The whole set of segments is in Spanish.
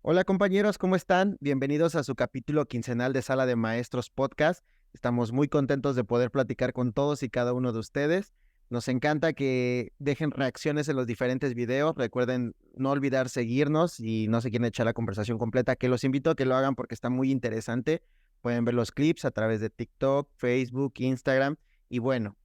Hola compañeros, ¿cómo están? Bienvenidos a su capítulo quincenal de Sala de Maestros Podcast. Estamos muy contentos de poder platicar con todos y cada uno de ustedes. Nos encanta que dejen reacciones en los diferentes videos. Recuerden no olvidar seguirnos y no se quieren echar la conversación completa, que los invito a que lo hagan porque está muy interesante. Pueden ver los clips a través de TikTok, Facebook, Instagram y bueno.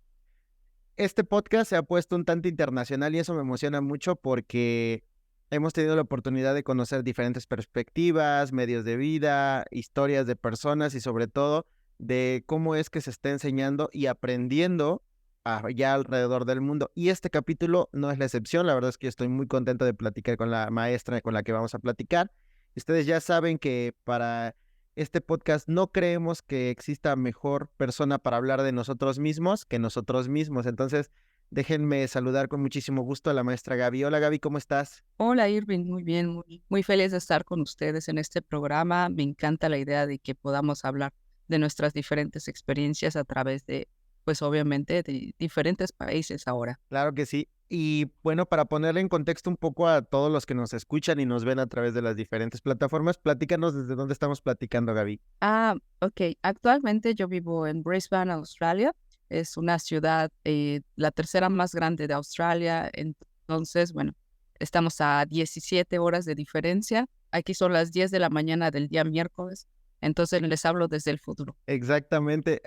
Este podcast se ha puesto un tanto internacional y eso me emociona mucho porque hemos tenido la oportunidad de conocer diferentes perspectivas, medios de vida, historias de personas y sobre todo de cómo es que se está enseñando y aprendiendo allá alrededor del mundo. Y este capítulo no es la excepción. La verdad es que estoy muy contento de platicar con la maestra con la que vamos a platicar. Ustedes ya saben que para este podcast no creemos que exista mejor persona para hablar de nosotros mismos que nosotros mismos. Entonces, déjenme saludar con muchísimo gusto a la maestra Gaby. Hola Gaby, ¿cómo estás? Hola Irving, muy bien, muy feliz de estar con ustedes en este programa. Me encanta la idea de que podamos hablar de nuestras diferentes experiencias a través de, pues obviamente, de diferentes países ahora. Claro que sí. Y bueno, para ponerle en contexto un poco a todos los que nos escuchan y nos ven a través de las diferentes plataformas, platícanos desde dónde estamos platicando, Gaby. Ok. Actualmente yo vivo en Brisbane, Australia. Es una ciudad, la tercera más grande de Australia. Entonces, bueno, estamos a 17 horas de diferencia. Aquí son las 10 de la mañana del día miércoles. Entonces les hablo desde el futuro. Exactamente,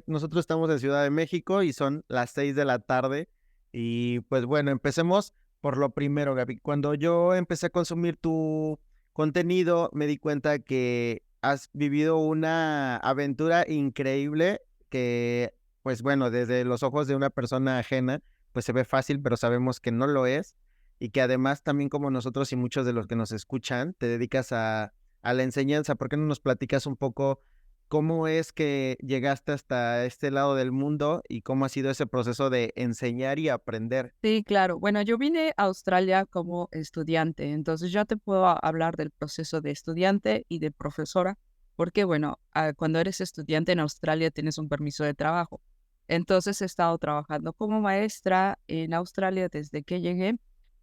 nosotros estamos en Ciudad de México y son las 6 de la tarde. Y pues bueno, empecemos por lo primero, Gaby. Cuando yo empecé a consumir tu contenido, me di cuenta que has vivido una aventura increíble que, pues bueno, desde los ojos de una persona ajena, pues se ve fácil, pero sabemos que no lo es. Y que además también como nosotros y muchos de los que nos escuchan, te dedicas a la enseñanza. ¿Por qué no nos platicas un poco? ¿Cómo es que llegaste hasta este lado del mundo y cómo ha sido ese proceso de enseñar y aprender? Sí, claro. Bueno, yo vine a Australia como estudiante, entonces yo te puedo hablar del proceso de estudiante y de profesora, porque bueno, cuando eres estudiante en Australia tienes un permiso de trabajo. Entonces he estado trabajando como maestra en Australia desde que llegué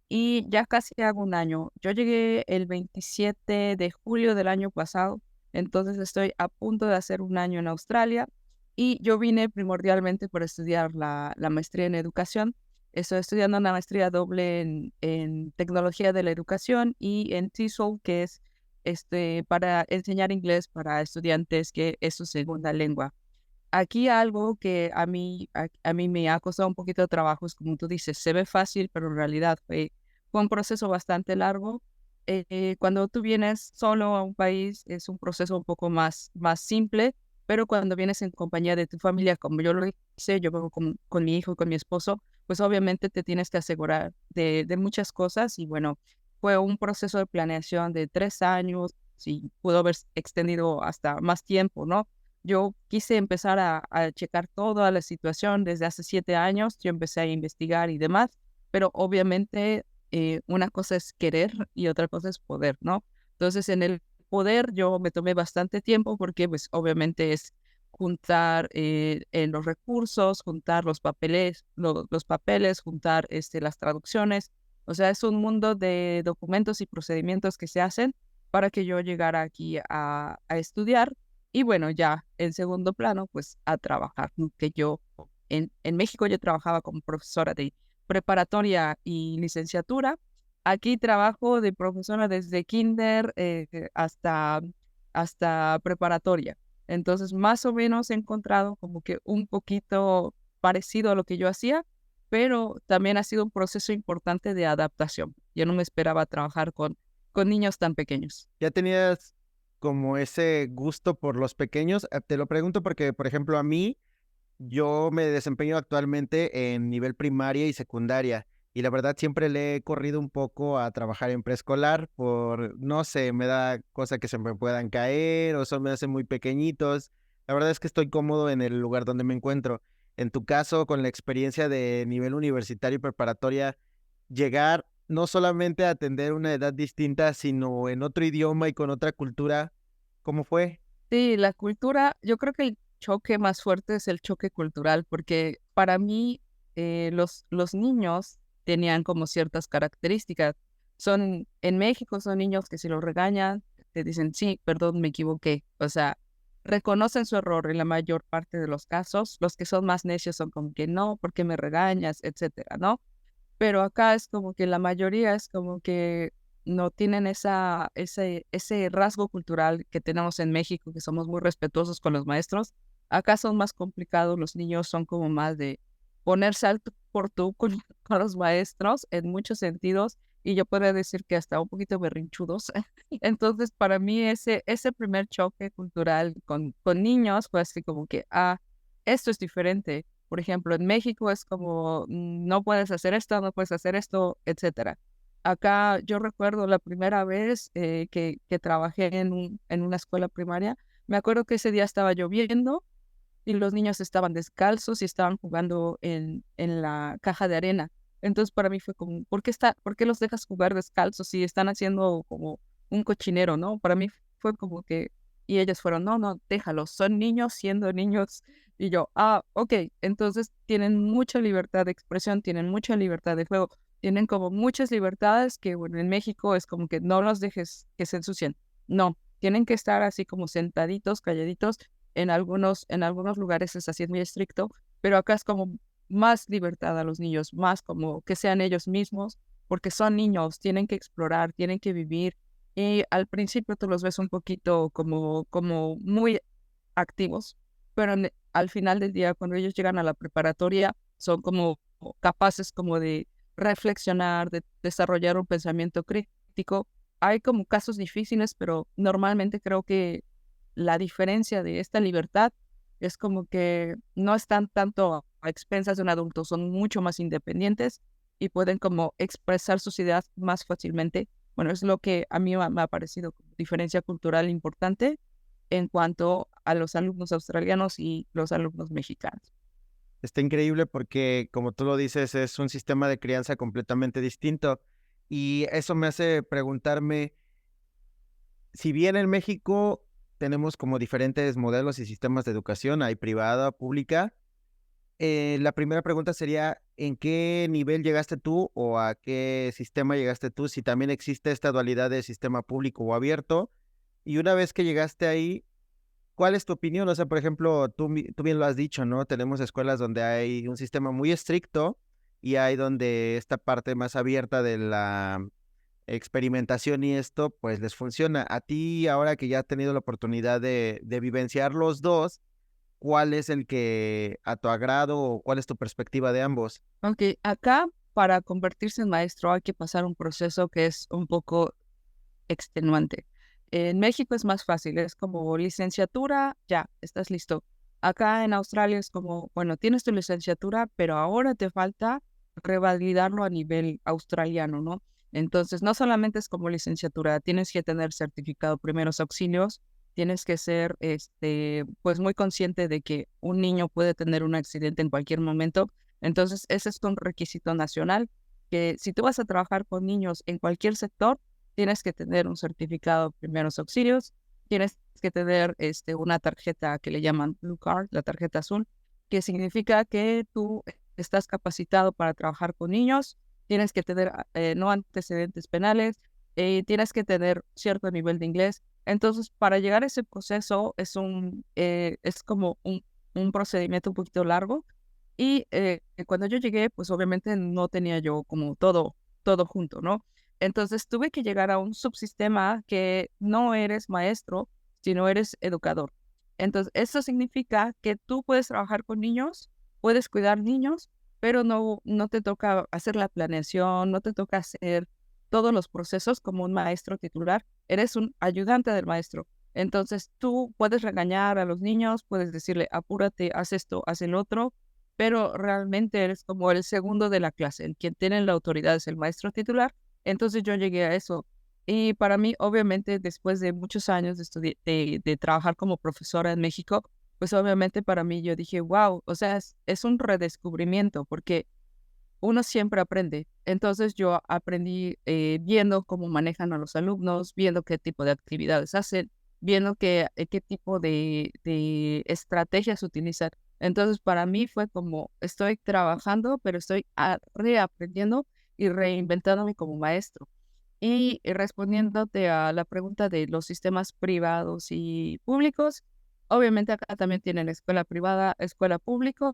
y ya casi hago un año. Yo llegué el 27 de julio del año pasado, entonces estoy a punto de hacer un año en Australia y yo vine primordialmente por estudiar la maestría en educación. Estoy estudiando una maestría doble en tecnología de la educación y en TESOL, que es para enseñar inglés para estudiantes que es su segunda lengua. Aquí algo que a mí me ha costado un poquito de trabajo es, como tú dices, se ve fácil, pero en realidad fue un proceso bastante largo. Cuando tú vienes solo a un país es un proceso un poco más simple, pero cuando vienes en compañía de tu familia, como yo lo hice, yo vengo con mi hijo y con mi esposo, pues obviamente te tienes que asegurar de muchas cosas y bueno, fue un proceso de planeación de 3 años y pudo haber extendido hasta más tiempo, ¿no? Yo quise empezar a checar toda la situación desde hace 7 años. Yo empecé a investigar y demás, pero obviamente una cosa es querer y otra cosa es poder, ¿no? Entonces, en el poder yo me tomé bastante tiempo porque, pues, obviamente es juntar en los recursos, juntar los papeles, juntar las traducciones. O sea, es un mundo de documentos y procedimientos que se hacen para que yo llegara aquí a estudiar y bueno, ya en segundo plano, pues a trabajar, ¿no? Que yo en México yo trabajaba como profesora de preparatoria y licenciatura. Aquí trabajo de profesora desde kinder hasta preparatoria. Entonces, más o menos he encontrado como que un poquito parecido a lo que yo hacía, pero también ha sido un proceso importante de adaptación. Yo no me esperaba trabajar con niños tan pequeños. ¿Ya tenías como ese gusto por los pequeños? Te lo pregunto porque, por ejemplo, a mí, yo me desempeño actualmente en nivel primaria y secundaria y la verdad siempre le he corrido un poco a trabajar en preescolar por, no sé, me da cosa que se me puedan caer o son me hacen muy pequeñitos. La verdad es que estoy cómodo en el lugar donde me encuentro. En tu caso, con la experiencia de nivel universitario y preparatoria, llegar no solamente a atender una edad distinta, sino en otro idioma y con otra cultura, ¿cómo fue? Sí, la cultura, yo creo que el choque más fuerte es el choque cultural, porque para mí los niños tenían como ciertas características. En México son niños que si los regañan, te dicen, sí, perdón, me equivoqué. O sea, reconocen su error en la mayor parte de los casos. Los que son más necios son como que no, ¿por qué me regañas? Etcétera, ¿no? Pero acá es como que la mayoría es como que no tienen ese rasgo cultural que tenemos en México, que somos muy respetuosos con los maestros. Acá son más complicados, los niños son como más de ponerse al tú por tú con, con los maestros en muchos sentidos, y yo podría decir que hasta un poquito berrinchudos. Entonces, para mí ese primer choque cultural con niños fue así como que, esto es diferente. Por ejemplo, en México es como, no puedes hacer esto, no puedes hacer esto, etcétera. Acá yo recuerdo la primera vez que trabajé en una escuela primaria. Me acuerdo que ese día estaba lloviendo y los niños estaban descalzos y estaban jugando en la caja de arena. Entonces para mí fue como, ¿por qué los dejas jugar descalzos si están haciendo como un cochinero, ¿no? Para mí fue como que, y ellos fueron, no, no, déjalos, son niños siendo niños. Y yo, ok, entonces tienen mucha libertad de expresión, tienen mucha libertad de juego, tienen como muchas libertades que, bueno, en México es como que no los dejes que se ensucien. No, tienen que estar así como sentaditos, calladitos. En algunos lugares es así, es muy estricto, pero acá es como más libertad a los niños, más como que sean ellos mismos, porque son niños, tienen que explorar, tienen que vivir. Y al principio tú los ves un poquito como muy activos, pero al final del día, cuando ellos llegan a la preparatoria, son como capaces como de reflexionar, de desarrollar un pensamiento crítico. Hay como casos difíciles, pero normalmente creo que la diferencia de esta libertad es como que no están tanto a expensas de un adulto, son mucho más independientes y pueden como expresar sus ideas más fácilmente. Bueno, es lo que a mí me ha parecido como diferencia cultural importante en cuanto a los alumnos australianos y los alumnos mexicanos. Está increíble porque, como tú lo dices, es un sistema de crianza completamente distinto. Y eso me hace preguntarme, si bien en México tenemos como diferentes modelos y sistemas de educación, hay privada, pública, la primera pregunta sería, ¿en qué nivel llegaste tú o a qué sistema llegaste tú? Si también existe esta dualidad de sistema público o abierto. Y una vez que llegaste ahí, ¿cuál es tu opinión? O sea, por ejemplo, tú bien lo has dicho, ¿no? Tenemos escuelas donde hay un sistema muy estricto y hay donde esta parte más abierta de la experimentación y esto, pues les funciona. A ti, ahora que ya has tenido la oportunidad de vivenciar los dos, ¿cuál es el que a tu agrado o cuál es tu perspectiva de ambos? Aunque acá para convertirse en maestro hay que pasar un proceso que es un poco extenuante. En México es más fácil, es como licenciatura, ya, estás listo. Acá en Australia es como, bueno, tienes tu licenciatura, pero ahora te falta revalidarlo a nivel australiano, ¿no? Entonces, no solamente es como licenciatura, tienes que tener certificado primeros auxilios, tienes que ser, pues muy consciente de que un niño puede tener un accidente en cualquier momento. Entonces, ese es un requisito nacional, que si tú vas a trabajar con niños en cualquier sector, tienes que tener un certificado de primeros auxilios, tienes que tener una tarjeta que le llaman Blue Card, la tarjeta azul, que significa que tú estás capacitado para trabajar con niños, tienes que tener no antecedentes penales, tienes que tener cierto nivel de inglés. Entonces, para llegar a ese proceso es como un procedimiento un poquito largo. Y cuando yo llegué, pues obviamente no tenía yo como todo junto, ¿no? Entonces tuve que llegar a un subsistema que no eres maestro, sino eres educador. Entonces, eso significa que tú puedes trabajar con niños, puedes cuidar niños, pero no te toca hacer la planeación, no te toca hacer todos los procesos como un maestro titular, eres un ayudante del maestro. Entonces, tú puedes regañar a los niños, puedes decirle, apúrate, haz esto, haz el otro, pero realmente eres como el segundo de la clase. El quien tiene la autoridad es el maestro titular. Entonces yo llegué a eso. Y para mí, obviamente, después de muchos años de trabajar como profesora en México, pues obviamente para mí yo dije, wow, o sea, es un redescubrimiento porque uno siempre aprende. Entonces yo aprendí viendo cómo manejan a los alumnos, viendo qué tipo de actividades hacen, viendo qué tipo de estrategias utilizan. Entonces para mí fue como estoy trabajando, pero estoy reaprendiendo y reinventándome como maestro. Y respondiéndote a la pregunta de los sistemas privados y públicos, obviamente acá también tienen escuela privada, escuela pública.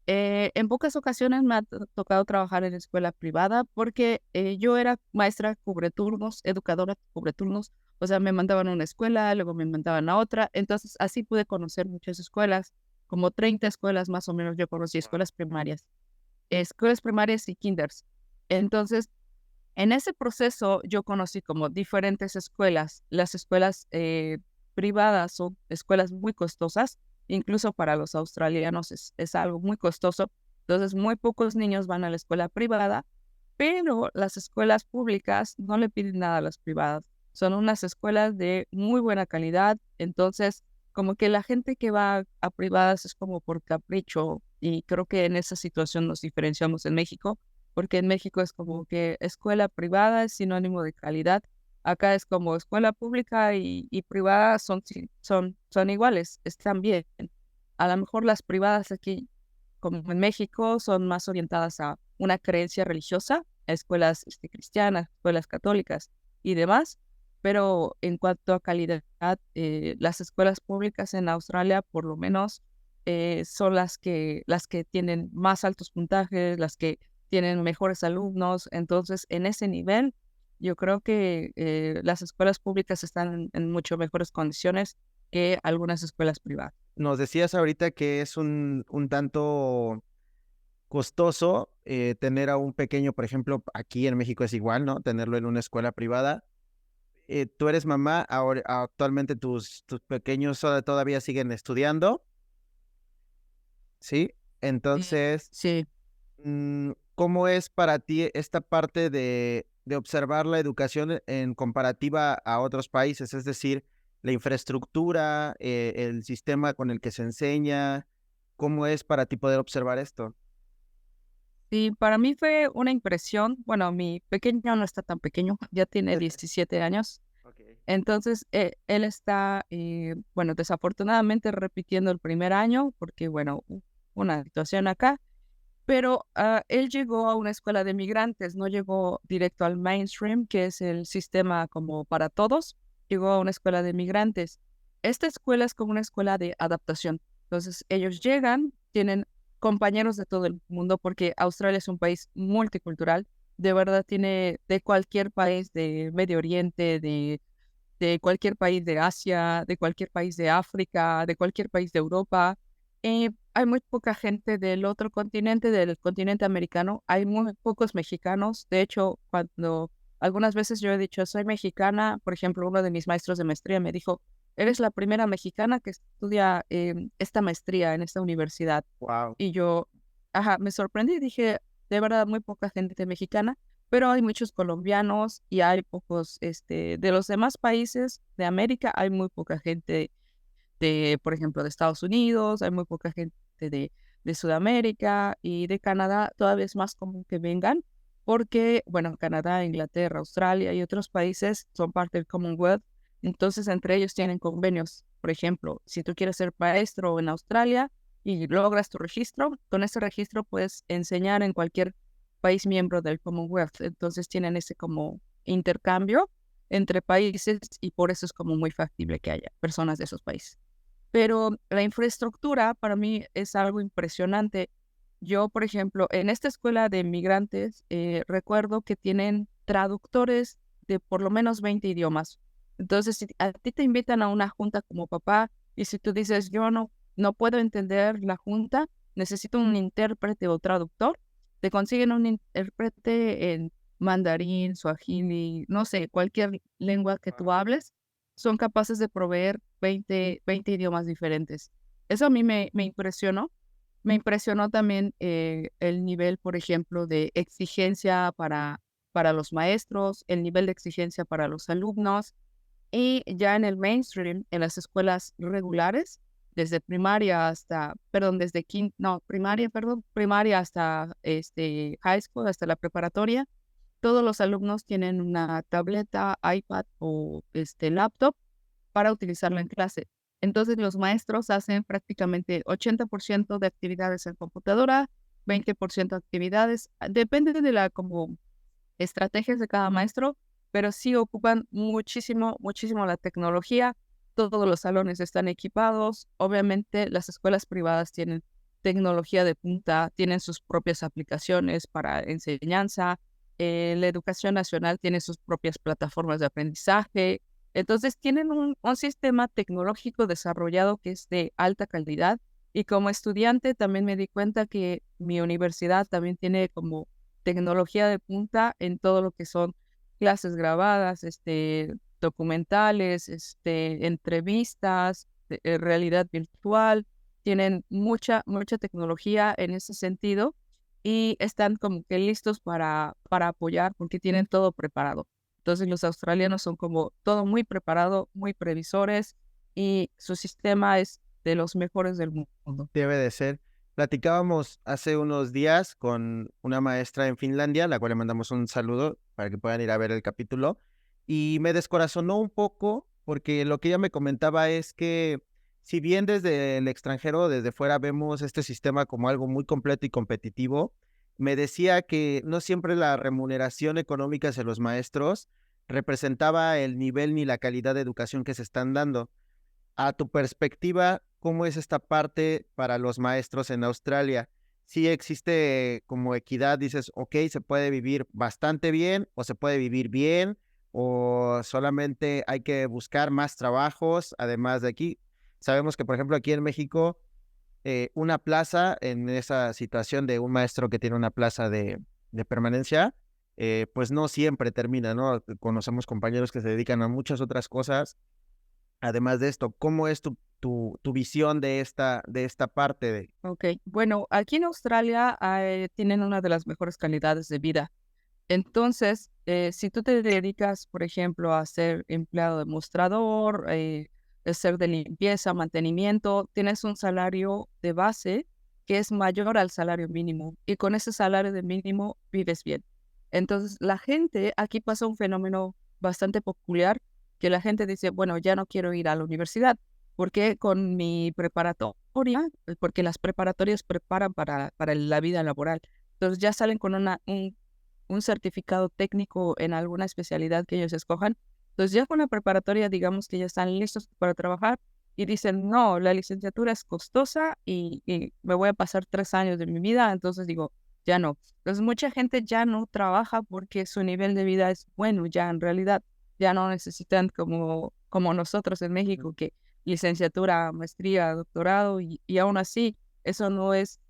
En pocas ocasiones me ha tocado trabajar en escuela privada porque yo era maestra cubreturnos, educadora cubreturnos, o sea, me mandaban a una escuela, luego me mandaban a otra, entonces así pude conocer muchas escuelas, como 30 escuelas más o menos yo conocí, escuelas primarias y kinders. Entonces, en ese proceso yo conocí como diferentes escuelas. Las escuelas privadas son escuelas muy costosas, incluso para los australianos es algo muy costoso. Entonces, muy pocos niños van a la escuela privada, pero las escuelas públicas no le piden nada a las privadas. Son unas escuelas de muy buena calidad. Entonces, como que la gente que va a privadas es como por capricho, y creo que en esa situación nos diferenciamos en México, porque en México es como que escuela privada es sinónimo de calidad. Acá es como escuela pública y privada son iguales, están bien. A lo mejor las privadas aquí, como en México, son más orientadas a una creencia religiosa, a escuelas cristianas, escuelas católicas y demás, pero en cuanto a calidad, las escuelas públicas en Australia, por lo menos, son las que tienen más altos puntajes, las que tienen mejores alumnos. Entonces, en ese nivel, yo creo que las escuelas públicas están en mucho mejores condiciones que algunas escuelas privadas. Nos decías ahorita que es un tanto costoso tener a un pequeño, por ejemplo, aquí en México es igual, ¿no? Tenerlo en una escuela privada. Tú eres mamá, ahora actualmente tus pequeños todavía siguen estudiando, ¿sí? Entonces, Sí. ¿cómo es para ti esta parte de observar la educación en comparativa a otros países? Es decir, la infraestructura, el sistema con el que se enseña, ¿cómo es para ti poder observar esto? Sí, para mí fue una impresión. Bueno, mi pequeño no está tan pequeño, ya tiene 17 años. Ok. Entonces, él está, bueno, desafortunadamente repitiendo el primer año porque, bueno, una situación acá, pero él llegó a una escuela de migrantes, no llegó directo al mainstream, que es el sistema como para todos, llegó a una escuela de migrantes. Esta escuela es como una escuela de adaptación. Entonces, ellos llegan, tienen compañeros de todo el mundo, porque Australia es un país multicultural, de verdad tiene de cualquier país de Medio Oriente, de cualquier país de Asia, de cualquier país de África, de cualquier país de Europa. Hay muy poca gente del otro continente, del continente americano. Hay muy pocos mexicanos. De hecho, cuando algunas veces yo he dicho, soy mexicana, por ejemplo, uno de mis maestros de maestría me dijo, eres la primera mexicana que estudia esta maestría en esta universidad. Wow. Y yo, me sorprendí y dije, de verdad, muy poca gente mexicana, pero hay muchos colombianos y hay pocos, de los demás países de América, hay muy poca gente de, por ejemplo, de Estados Unidos, hay muy poca gente de Sudamérica y de Canadá, todavía es más común que vengan, porque, bueno, Canadá, Inglaterra, Australia y otros países son parte del Commonwealth, entonces entre ellos tienen convenios. Por ejemplo, si tú quieres ser maestro en Australia y logras tu registro, con ese registro puedes enseñar en cualquier país miembro del Commonwealth, entonces tienen ese como intercambio entre países y por eso es como muy factible que haya personas de esos países. Pero la infraestructura para mí es algo impresionante. Yo, por ejemplo, en esta escuela de migrantes, recuerdo que tienen traductores de por lo menos 20 idiomas. Entonces, si a ti te invitan a una junta como papá y si tú dices, yo no puedo entender la junta, necesito un intérprete o traductor, te consiguen un intérprete en mandarín, suajili, no sé, cualquier lengua que tú hables, son capaces de proveer 20 idiomas diferentes. Eso a mí me impresionó. Me impresionó también el nivel, por ejemplo, de exigencia para los maestros, el nivel de exigencia para los alumnos. Y ya en el mainstream, en las escuelas regulares, desde primaria hasta, perdón, desde primaria hasta high school, hasta la preparatoria, todos los alumnos tienen una tableta, iPad o laptop para utilizarla en clase. Entonces los maestros hacen prácticamente 80% de actividades en computadora, 20% de actividades, depende de la como estrategias de cada maestro, pero sí ocupan muchísimo, muchísimo la tecnología. Todos los salones están equipados. Obviamente las escuelas privadas tienen tecnología de punta, tienen sus propias aplicaciones para enseñanza. La educación nacional tiene sus propias plataformas de aprendizaje. Entonces tienen un sistema tecnológico desarrollado que es de alta calidad. Y como estudiante también me di cuenta que mi universidad también tiene como tecnología de punta en todo lo que son clases grabadas, documentales, entrevistas, realidad virtual. Tienen mucha, mucha tecnología en ese sentido y están como que listos para apoyar porque tienen todo preparado. Entonces los australianos son como todo muy preparado, muy previsores y su sistema es de los mejores del mundo. Debe de ser. Platicábamos hace unos días con una maestra en Finlandia, la cual le mandamos un saludo para que puedan ir a ver el capítulo, y me descorazonó un poco porque lo que ella me comentaba es que si bien desde el extranjero, desde fuera, vemos este sistema como algo muy completo y competitivo, me decía que no siempre la remuneración económica hacia los maestros representaba el nivel ni la calidad de educación que se están dando. A tu perspectiva, ¿cómo es esta parte para los maestros en Australia? ¿Sí existe como equidad? Dices, ok, se puede vivir bastante bien o se puede vivir bien o solamente hay que buscar más trabajos además de aquí. Sabemos que, por ejemplo, aquí en México, una plaza en esa situación de un maestro que tiene una plaza de permanencia, pues no siempre termina, ¿no? Conocemos compañeros que se dedican a muchas otras cosas. Además de esto, ¿cómo es tu visión de esta parte de... Ok, bueno, aquí en Australia tienen una de las mejores calidades de vida. Entonces, si tú te dedicas, por ejemplo, a ser empleado de mostrador, a ser de limpieza, mantenimiento, tienes un salario de base que es mayor al salario mínimo y con ese salario de mínimo vives bien. Entonces, la gente, aquí pasa un fenómeno bastante peculiar que la gente dice, bueno, ya no quiero ir a la universidad porque con mi preparatoria, porque las preparatorias preparan para la vida laboral. Entonces ya salen con un certificado técnico en alguna especialidad que ellos escojan. Entonces ya con la preparatoria, digamos que ya están listos para trabajar y dicen, no, la licenciatura es costosa y me voy a pasar 3 años de mi vida, entonces digo, ya no. Entonces mucha gente ya no trabaja porque su nivel de vida es bueno, ya en realidad ya no necesitan como nosotros en México, que licenciatura, maestría, doctorado y aún así eso no es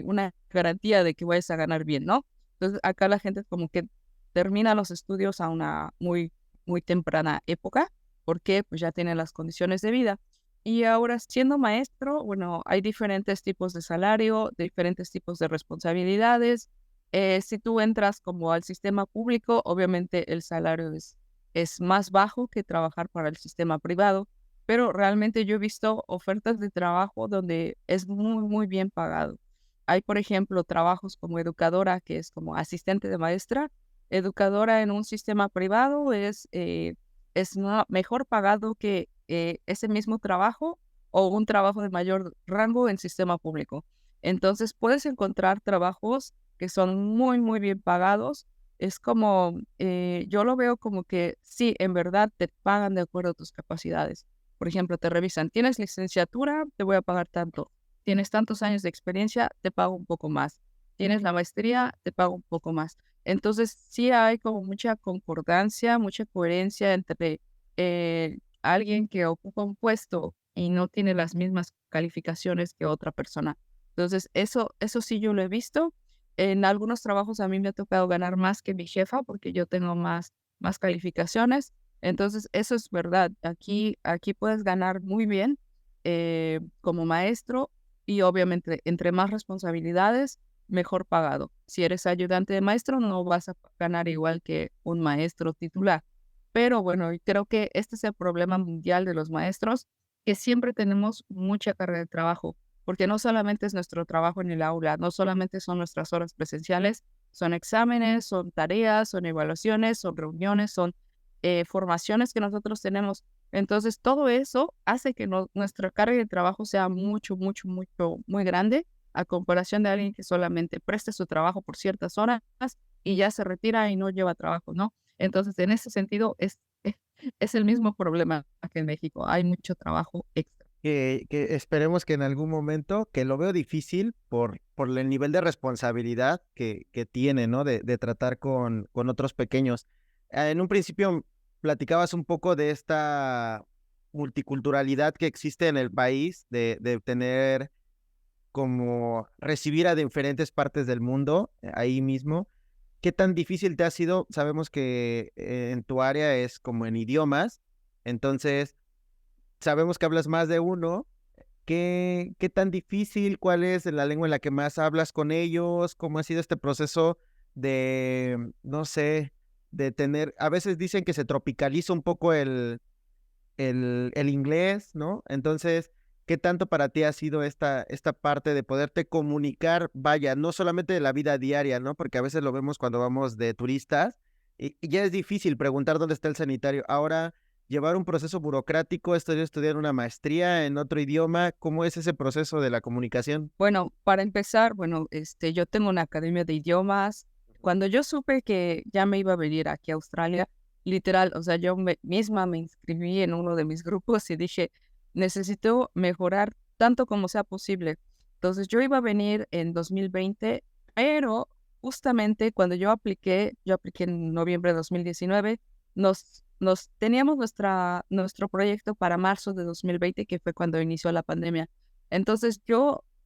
una garantía de que vayas a ganar bien, ¿no? Entonces, acá la gente como que termina los estudios a una muy, muy temprana época, porque pues ya tiene las condiciones de vida. Y ahora, siendo maestro, bueno, hay diferentes tipos de salario, diferentes tipos de responsabilidades. Si tú entras como al sistema público, obviamente el salario es más bajo que trabajar para el sistema privado, pero realmente yo he visto ofertas de trabajo donde es muy, muy bien pagado. Hay, por ejemplo, trabajos como educadora, que es como asistente de maestra. Educadora en un sistema privado es mejor pagado que ese mismo trabajo o un trabajo de mayor rango en sistema público. Entonces, puedes encontrar trabajos que son muy, muy bien pagados. Es como, yo lo veo como que sí, en verdad te pagan de acuerdo a tus capacidades. Por ejemplo, te revisan, ¿tienes licenciatura? Te voy a pagar tanto. Tienes tantos años de experiencia, te pago un poco más. Tienes la maestría, te pago un poco más. Entonces, sí hay como mucha concordancia, mucha coherencia entre alguien que ocupa un puesto y no tiene las mismas calificaciones que otra persona. Entonces, eso sí yo lo he visto. En algunos trabajos a mí me ha tocado ganar más que mi jefa porque yo tengo más calificaciones. Entonces, eso es verdad. Aquí puedes ganar muy bien como maestro y obviamente entre más responsabilidades, mejor pagado. Si eres ayudante de maestro, no vas a ganar igual que un maestro titular. Pero bueno, y creo que este es el problema mundial de los maestros, que siempre tenemos mucha carga de trabajo, porque no solamente es nuestro trabajo en el aula, no solamente son nuestras horas presenciales, son exámenes, son tareas, son evaluaciones, son reuniones, son formaciones que nosotros tenemos. Entonces, todo eso hace que nuestra carga de trabajo sea mucho, mucho, mucho, muy grande a comparación de alguien que solamente preste su trabajo por ciertas horas y ya se retira y no lleva trabajo, ¿no? Entonces, en ese sentido, es el mismo problema que en México. Hay mucho trabajo extra. Que esperemos que en algún momento, que lo veo difícil por el nivel de responsabilidad que tiene, ¿no? De tratar con otros pequeños. En un principio platicabas un poco de esta multiculturalidad que existe en el país, de tener como recibir a diferentes partes del mundo ahí mismo. ¿Qué tan difícil te ha sido? Sabemos que en tu área es como en idiomas, entonces sabemos que hablas más de uno. ¿Qué tan difícil? ¿Cuál es la lengua en la que más hablas con ellos? ¿Cómo ha sido este proceso de, no sé, de tener, a veces dicen que se tropicaliza un poco el inglés, ¿no? Entonces, ¿qué tanto para ti ha sido esta parte de poderte comunicar, vaya, no solamente de la vida diaria, ¿no? Porque a veces lo vemos cuando vamos de turistas y ya es difícil preguntar dónde está el sanitario. Ahora, llevar un proceso burocrático, estudiar una maestría en otro idioma, ¿cómo es ese proceso de la comunicación? Bueno, para empezar, bueno, yo tengo una academia de idiomas. Cuando yo supe que ya me iba a venir aquí a Australia, literal, o sea, misma me inscribí en uno de mis grupos y dije, necesito mejorar tanto como sea posible. Entonces, yo iba a venir en 2020, pero justamente cuando yo apliqué en noviembre de 2019, teníamos nuestro proyecto para marzo de 2020, que fue cuando inició la pandemia. Entonces,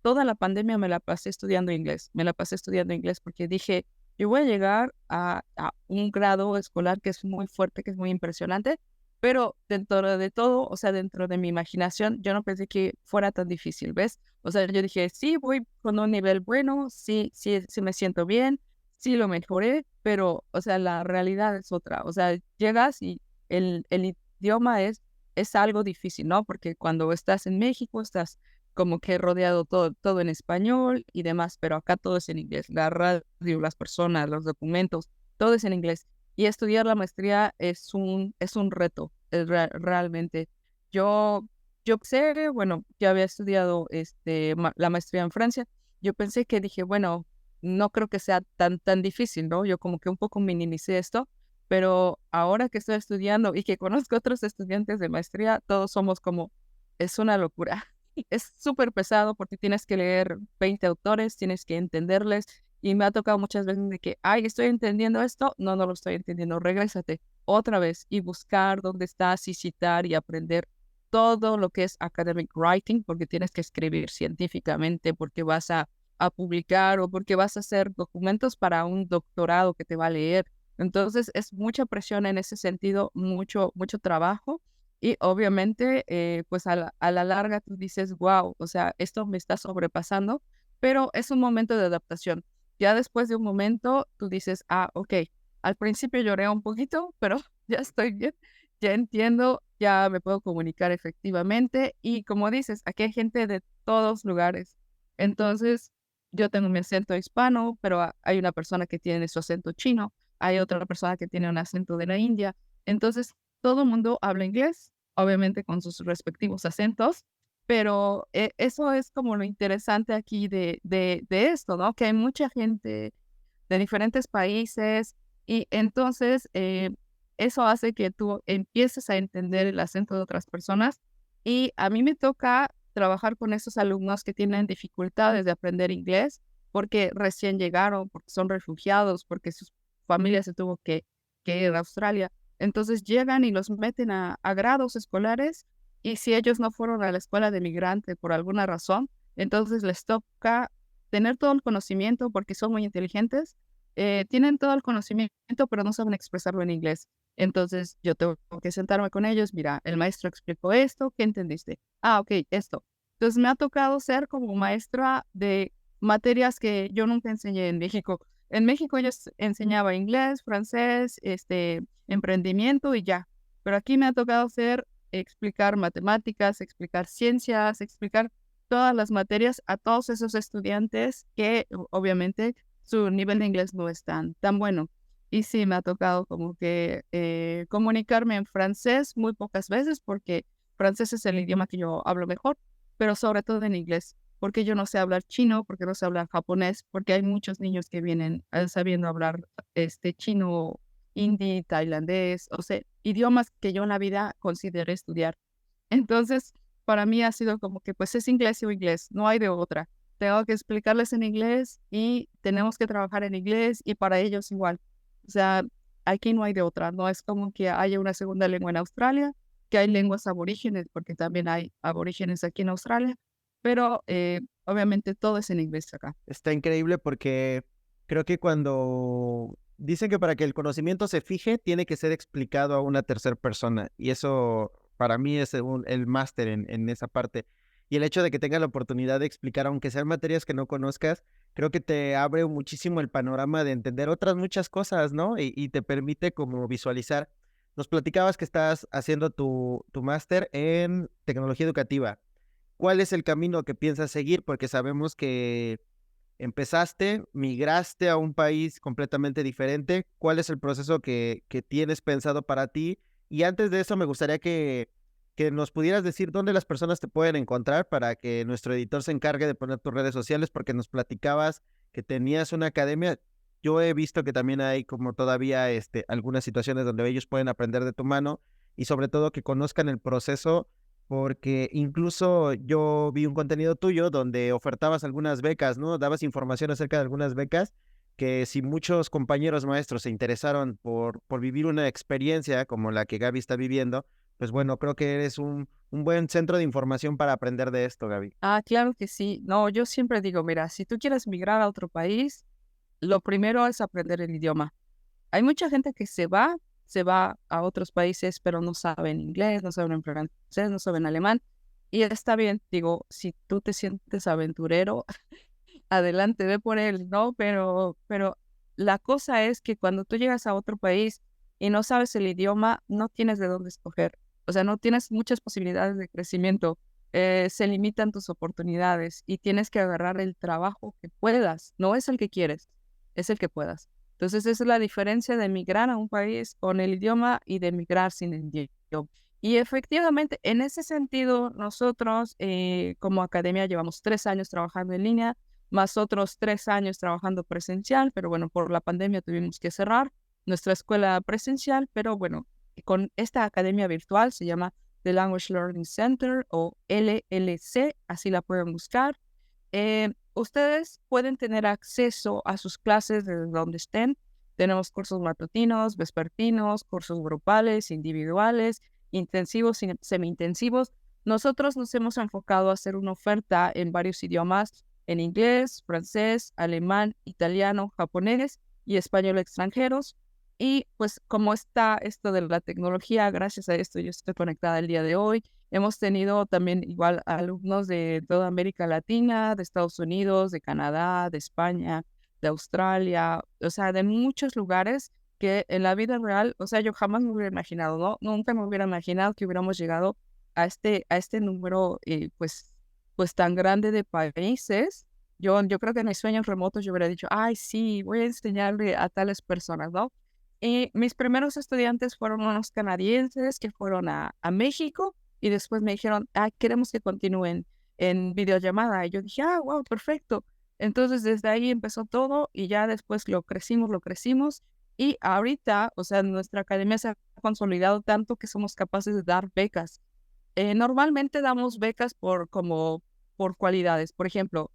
toda la pandemia me la pasé estudiando inglés. Me la pasé estudiando inglés porque dije, yo voy a llegar a un grado escolar que es muy fuerte, que es muy impresionante, pero dentro de todo, o sea, dentro de mi imaginación, yo no pensé que fuera tan difícil, ¿ves? O sea, yo dije, sí, voy con un nivel bueno, sí, sí, sí me siento bien, sí lo mejoré, pero, o sea, la realidad es otra. O sea, llegas y el idioma es algo difícil, ¿no? Porque cuando estás en México, estás como que rodeado todo en español y demás, pero acá todo es en inglés. La radio, las personas, los documentos, todo es en inglés. Y estudiar la maestría es un reto, realmente. Yo, yo sé, bueno, ya había estudiado la maestría en Francia. Yo pensé que dije, bueno, no creo que sea tan difícil, ¿no? Yo como que un poco minimicé esto, pero ahora que estoy estudiando y que conozco otros estudiantes de maestría, todos somos como, es una locura. Es súper pesado porque tienes que leer 20 autores, tienes que entenderles y me ha tocado muchas veces de que, ay, estoy entendiendo esto, no lo estoy entendiendo, regrésate otra vez y buscar dónde estás y citar y aprender todo lo que es academic writing, porque tienes que escribir científicamente, porque vas a publicar o porque vas a hacer documentos para un doctorado que te va a leer. Entonces es mucha presión en ese sentido, mucho trabajo y obviamente pues a la larga tú dices, wow, o sea, esto me está sobrepasando, pero es un momento de adaptación. Ya después de un momento tú dices, ah, ok, al principio lloré un poquito, pero ya estoy bien, ya entiendo, ya me puedo comunicar efectivamente y como dices, aquí hay gente de todos lugares. Entonces, yo tengo mi acento hispano, pero hay una persona que tiene su acento chino, hay otra persona que tiene un acento de la India. Entonces, todo el mundo habla inglés, obviamente con sus respectivos acentos, pero eso es como lo interesante aquí de esto, ¿no? Que hay mucha gente de diferentes países y entonces eso hace que tú empieces a entender el acento de otras personas y a mí me toca trabajar con esos alumnos que tienen dificultades de aprender inglés porque recién llegaron, porque son refugiados, porque sus familias se tuvo que ir a Australia. Entonces llegan y los meten a grados escolares y si ellos no fueron a la escuela de migrante por alguna razón, entonces les toca tener todo el conocimiento porque son muy inteligentes, tienen todo el conocimiento, pero no saben expresarlo en inglés. Entonces yo tengo que sentarme con ellos, mira, el maestro explicó esto, ¿qué entendiste? Ah, ok, esto. Entonces me ha tocado ser como maestra de materias que yo nunca enseñé en México. En México yo enseñaba inglés, francés, emprendimiento y ya. Pero aquí me ha tocado explicar matemáticas, explicar ciencias, explicar todas las materias a todos esos estudiantes que obviamente su nivel de inglés no es tan bueno. Y sí, me ha tocado como que comunicarme en francés muy pocas veces porque francés es el idioma que yo hablo mejor, pero sobre todo en inglés, porque yo no sé hablar chino, porque no sé hablar japonés, porque hay muchos niños que vienen sabiendo hablar chino hindi, tailandés, o sea, idiomas que yo en la vida consideré estudiar. Entonces, para mí ha sido como que pues es inglés o inglés, no hay de otra. Tengo que explicarles en inglés y tenemos que trabajar en inglés y para ellos igual. O sea, aquí no hay de otra, no es como que haya una segunda lengua en Australia, que hay lenguas aborígenes, porque también hay aborígenes aquí en Australia, pero obviamente todo es en inglés acá. Está increíble porque creo que cuando dicen que para que el conocimiento se fije, tiene que ser explicado a una tercera persona. Y eso para mí es el máster en esa parte. Y el hecho de que tengas la oportunidad de explicar, aunque sean materias que no conozcas, creo que te abre muchísimo el panorama de entender otras muchas cosas, ¿no? Y te permite como visualizar. Nos platicabas que estás haciendo tu máster en tecnología educativa. ¿Cuál es el camino que piensas seguir? Porque sabemos que empezaste, migraste a un país completamente diferente. ¿Cuál es el proceso que tienes pensado para ti? Y antes de eso, me gustaría que nos pudieras decir dónde las personas te pueden encontrar para que nuestro editor se encargue de poner tus redes sociales, porque nos platicabas que tenías una academia. Yo he visto que también hay como todavía algunas situaciones donde ellos pueden aprender de tu mano y sobre todo que conozcan el proceso porque incluso yo vi un contenido tuyo donde ofertabas algunas becas, ¿no? Dabas información acerca de algunas becas que si muchos compañeros maestros se interesaron por vivir una experiencia como la que Gaby está viviendo, pues bueno, creo que eres un buen centro de información para aprender de esto, Gaby. Ah, claro que sí. No, yo siempre digo, mira, si tú quieres migrar a otro país, lo primero es aprender el idioma. Hay mucha gente que se va a otros países, pero no saben inglés, no saben francés, no saben alemán. Y está bien, digo, si tú te sientes aventurero, adelante, ve por él, ¿no? Pero la cosa es que cuando tú llegas a otro país y no sabes el idioma, no tienes de dónde escoger. O sea, no tienes muchas posibilidades de crecimiento. Se limitan tus oportunidades y tienes que agarrar el trabajo que puedas. No es el que quieres, es el que puedas. Entonces, esa es la diferencia de emigrar a un país con el idioma y de emigrar sin el idioma. Y efectivamente, en ese sentido, nosotros como academia llevamos 3 años trabajando en línea más otros 3 años trabajando presencial, pero bueno, por la pandemia tuvimos que cerrar nuestra escuela presencial, pero bueno, con esta academia virtual se llama The Language Learning Center o LLC, así la pueden buscar. Ustedes pueden tener acceso a sus clases desde donde estén. Tenemos cursos matutinos, vespertinos, cursos grupales, individuales, intensivos y semi-intensivos. Nosotros nos hemos enfocado a hacer una oferta en varios idiomas en inglés, francés, alemán, italiano, japonés y español extranjeros. Y pues como está esto de la tecnología, gracias a esto yo estoy conectada el día de hoy. Hemos tenido también igual alumnos de toda América Latina, de Estados Unidos, de Canadá, de España, de Australia, o sea, de muchos lugares que en la vida real, o sea, yo jamás me hubiera imaginado, ¿no? Nunca me hubiera imaginado que hubiéramos llegado a este número, pues tan grande de países. Yo creo que en mis sueños remotos yo hubiera dicho, ay, sí, voy a enseñarle a tales personas, ¿no? Y mis primeros estudiantes fueron unos canadienses que fueron a México y después me dijeron, ah, queremos que continúen en videollamada. Y yo dije, ah, wow, perfecto. Entonces desde ahí empezó todo y ya después lo crecimos. Y ahorita, o sea, nuestra academia se ha consolidado tanto que somos capaces de dar becas. Normalmente damos becas por cualidades. Por ejemplo,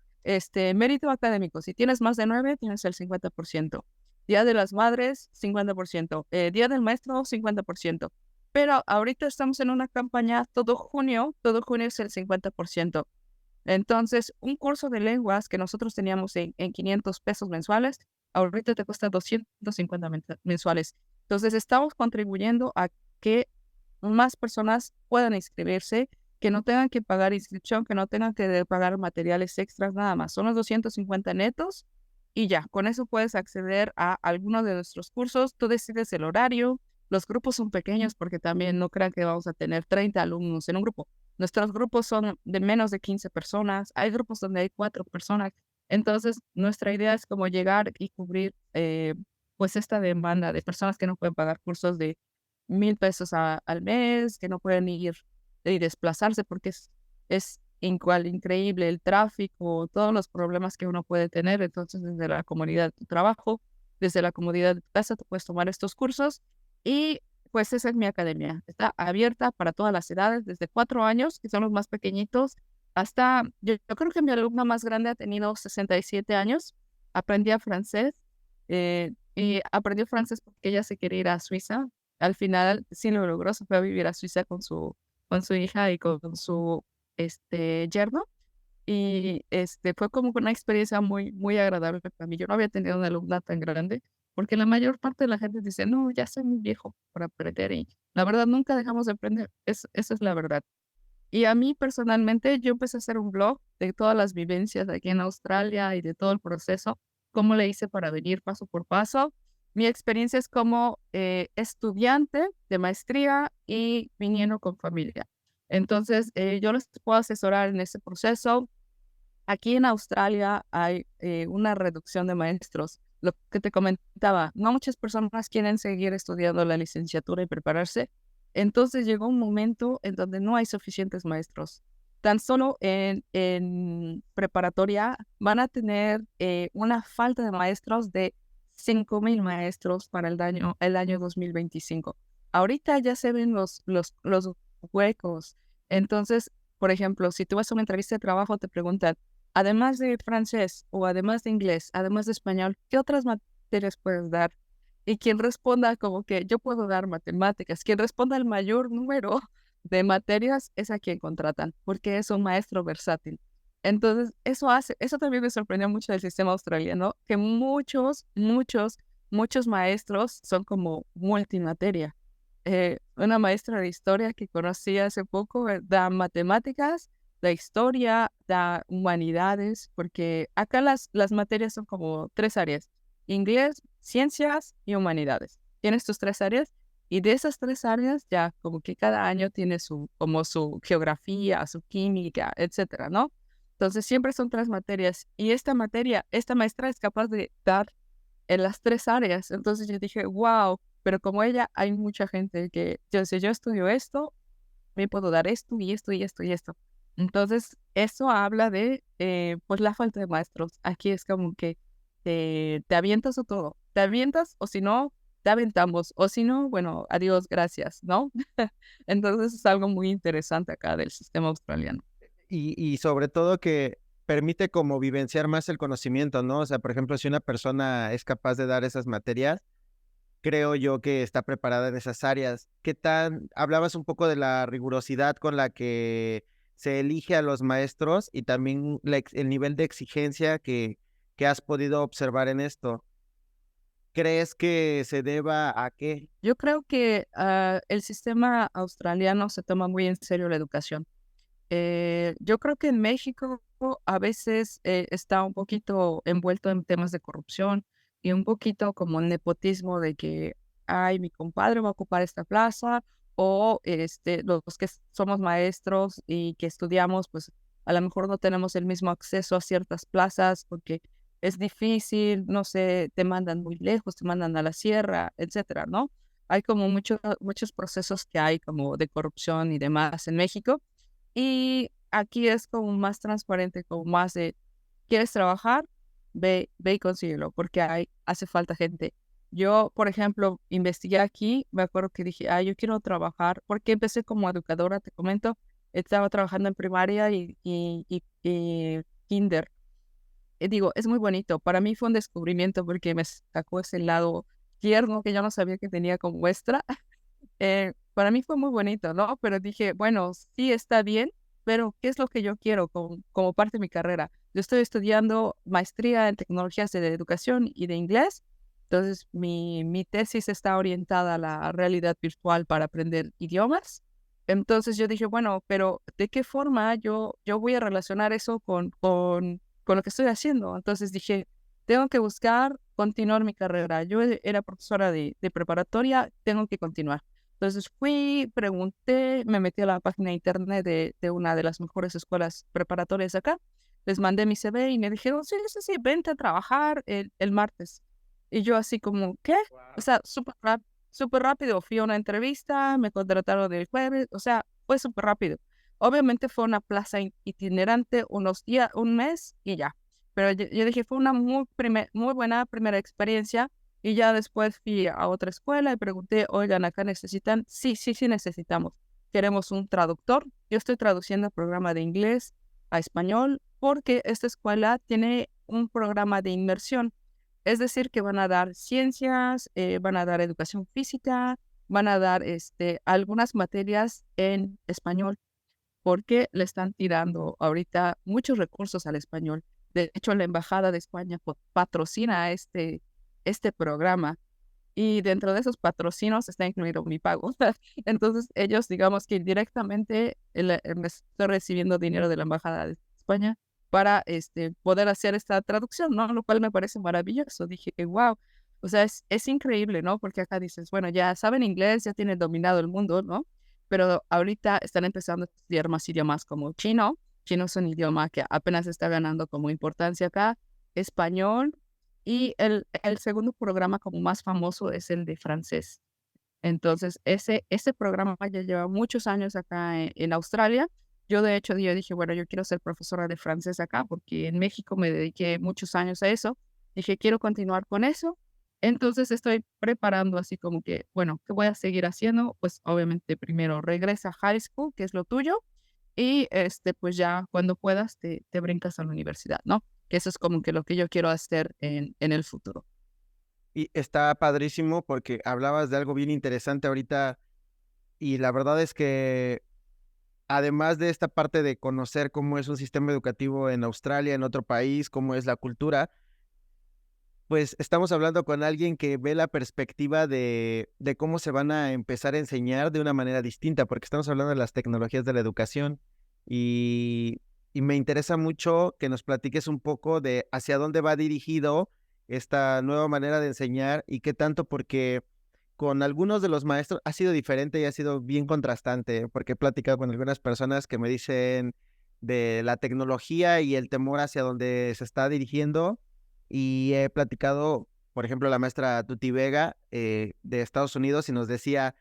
mérito académico. Si tienes más de 9, tienes el 50%. Día de las Madres, 50%. Día del Maestro, 50%. Pero ahorita estamos en una campaña todo junio es el 50%. Entonces, un curso de lenguas que nosotros teníamos en 500 pesos mensuales, ahorita te cuesta 250 mensuales. Entonces, estamos contribuyendo a que más personas puedan inscribirse, que no tengan que pagar inscripción, que no tengan que pagar materiales extras, nada más. Son los 250 netos y ya, con eso puedes acceder a algunos de nuestros cursos. Tú decides el horario. Los grupos son pequeños porque también no crean que vamos a tener 30 alumnos en un grupo. Nuestros grupos son de menos de 15 personas. Hay grupos donde hay 4 personas. Entonces, nuestra idea es como llegar y cubrir pues esta demanda de personas que no pueden pagar cursos de 1,000 pesos al mes, que no pueden ir y desplazarse porque es increíble el tráfico, todos los problemas que uno puede tener. Entonces, desde la comunidad de tu trabajo, desde la comodidad de tu casa, tú puedes tomar estos cursos y pues esa es mi academia. Está abierta para todas las edades, desde 4 años, que son los más pequeñitos, hasta, yo creo que mi alumna más grande ha tenido 67 años, aprendía francés y aprendió francés porque ella se quería ir a Suiza. Al final sí lo logró, se fue a vivir a Suiza con su hija y con su yerno. Y fue como una experiencia muy, muy agradable para mí. Yo no había tenido una alumna tan grande, porque la mayor parte de la gente dice, no, ya soy muy viejo para aprender. Y la verdad, nunca dejamos de aprender. Esa es la verdad. Y a mí personalmente, yo empecé a hacer un blog de todas las vivencias aquí en Australia y de todo el proceso, cómo le hice para venir paso por paso. Mi experiencia es como estudiante de maestría y viniendo con familia. Entonces, yo les puedo asesorar en ese proceso. Aquí en Australia hay una reducción de maestros. Lo que te comentaba, no muchas personas quieren seguir estudiando la licenciatura y prepararse. Entonces llegó un momento en donde no hay suficientes maestros. Tan solo en preparatoria van a tener una falta de maestros de 5,000 maestros para el año 2025. Ahorita ya se ven los huecos. Entonces, por ejemplo, si tú vas a una entrevista de trabajo, te preguntan, además de francés o además de inglés, además de español, ¿qué otras materias puedes dar? Y quien responda como que yo puedo dar matemáticas, quien responda el mayor número de materias es a quien contratan, porque es un maestro versátil. Entonces, eso también me sorprendió mucho del sistema australiano, que muchos maestros son como multimateria. Una maestra de historia que conocí hace poco da matemáticas, da historia, da humanidades, porque acá las materias son como 3 áreas: inglés, ciencias y humanidades. Tienes tus 3 áreas y de esas 3 áreas ya como que cada año tiene como su geografía, su química, etcétera, ¿no? Entonces siempre son 3 materias y esta maestra es capaz de dar en las 3 áreas. Entonces yo dije, wow, pero como ella, hay mucha gente que, si yo estudio esto, me puedo dar esto y esto y esto y esto. Entonces, eso habla de, pues, la falta de maestros. Aquí es como que te avientas o todo. Te avientas o si no, te aventamos. O si no, bueno, adiós, gracias, ¿no? Entonces, es algo muy interesante acá del sistema australiano. Y sobre todo que permite como vivenciar más el conocimiento, ¿no? O sea, por ejemplo, si una persona es capaz de dar esas materias, creo yo que está preparada en esas áreas. ¿Qué tan? Hablabas un poco de la rigurosidad con la que se elige a los maestros y también el nivel de exigencia que has podido observar en esto. ¿Crees que se deba a qué? Yo creo que el sistema australiano se toma muy en serio la educación. Yo creo que en México a veces está un poquito envuelto en temas de corrupción y un poquito como nepotismo de que, ay, mi compadre va a ocupar esta plaza o los que somos maestros y que estudiamos, pues a lo mejor no tenemos el mismo acceso a ciertas plazas porque es difícil, no sé, te mandan muy lejos, te mandan a la sierra, etcétera, ¿no? Hay como muchos procesos que hay como de corrupción y demás en México. Y aquí es como más transparente, como más de, ¿quieres trabajar? Ve y consíguelo, porque hace falta gente. Yo, por ejemplo, investigué aquí, me acuerdo que dije, yo quiero trabajar, porque empecé como educadora, te comento, estaba trabajando en primaria y kinder. Digo, es muy bonito. Para mí fue un descubrimiento porque me sacó ese lado tierno que yo no sabía que tenía como muestra. Para mí fue muy bonito, ¿no? Pero dije, bueno, sí está bien, pero ¿qué es lo que yo quiero como parte de mi carrera? Yo estoy estudiando maestría en tecnologías de educación y de inglés, entonces mi tesis está orientada a la realidad virtual para aprender idiomas. Entonces yo dije, bueno, pero ¿de qué forma yo voy a relacionar eso con lo que estoy haciendo? Entonces dije, tengo que buscar continuar mi carrera. Yo era profesora de preparatoria, tengo que continuar. Entonces fui, pregunté, me metí a la página de internet de una de las mejores escuelas preparatorias acá, les mandé mi CV y me dijeron, sí, sí, sí, vente a trabajar el martes. Y yo así como, ¿qué? O sea, súper rápido. Fui a una entrevista, me contrataron el jueves, o sea, fue súper rápido. Obviamente fue una plaza itinerante, unos días, un mes y ya. Pero yo dije, fue una muy buena primera experiencia Y ya después fui a otra escuela y pregunté, oigan, ¿acá necesitan? Sí, sí, sí necesitamos. Queremos un traductor. Yo estoy traduciendo el programa de inglés a español porque esta escuela tiene un programa de inmersión. Es decir, que van a dar ciencias, van a dar educación física, van a dar algunas materias en español porque le están tirando ahorita muchos recursos al español. De hecho, la Embajada de España patrocina este programa y dentro de esos patrocinios está incluido mi pago. Entonces, ellos, digamos que indirectamente me estoy recibiendo dinero de la Embajada de España para poder hacer esta traducción, ¿no? Lo cual me parece maravilloso. Dije, wow, o sea, es increíble, ¿no? Porque acá dices, bueno, ya saben inglés, ya tienen dominado el mundo, ¿no? Pero ahorita están empezando a estudiar más idiomas como chino. Chino es un idioma que apenas está ganando como importancia acá. Español y el segundo programa como más famoso es el de francés. Entonces, ese programa ya lleva muchos años acá en Australia. Yo, de hecho, yo dije, bueno, yo quiero ser profesora de francés acá porque en México me dediqué muchos años a eso. Dije, quiero continuar con eso. Entonces, estoy preparando así como que, bueno, ¿qué voy a seguir haciendo? Pues, obviamente, primero regresa a high school, que es lo tuyo, y pues ya cuando puedas te brincas a la universidad, ¿no? Que eso es como que lo que yo quiero hacer en el futuro. Y está padrísimo porque hablabas de algo bien interesante ahorita y la verdad es que además de esta parte de conocer cómo es un sistema educativo en Australia, en otro país, cómo es la cultura, pues estamos hablando con alguien que ve la perspectiva de cómo se van a empezar a enseñar de una manera distinta, porque estamos hablando de las tecnologías de la educación y me interesa mucho que nos platiques un poco de hacia dónde va dirigido esta nueva manera de enseñar y qué tanto, porque con algunos de los maestros ha sido diferente y ha sido bien contrastante, porque he platicado con algunas personas que me dicen de la tecnología y el temor hacia dónde se está dirigiendo y he platicado, por ejemplo, la maestra Tuti Vega de Estados Unidos y nos decía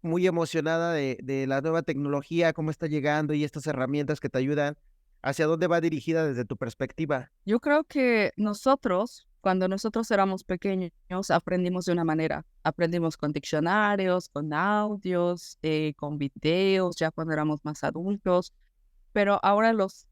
muy emocionada de la nueva tecnología, cómo está llegando y estas herramientas que te ayudan. ¿Hacia dónde va dirigida desde tu perspectiva? Yo creo que nosotros, cuando nosotros éramos pequeños, aprendimos de una manera. Aprendimos con diccionarios, con audios, con videos, ya cuando éramos más adultos. Pero ahora los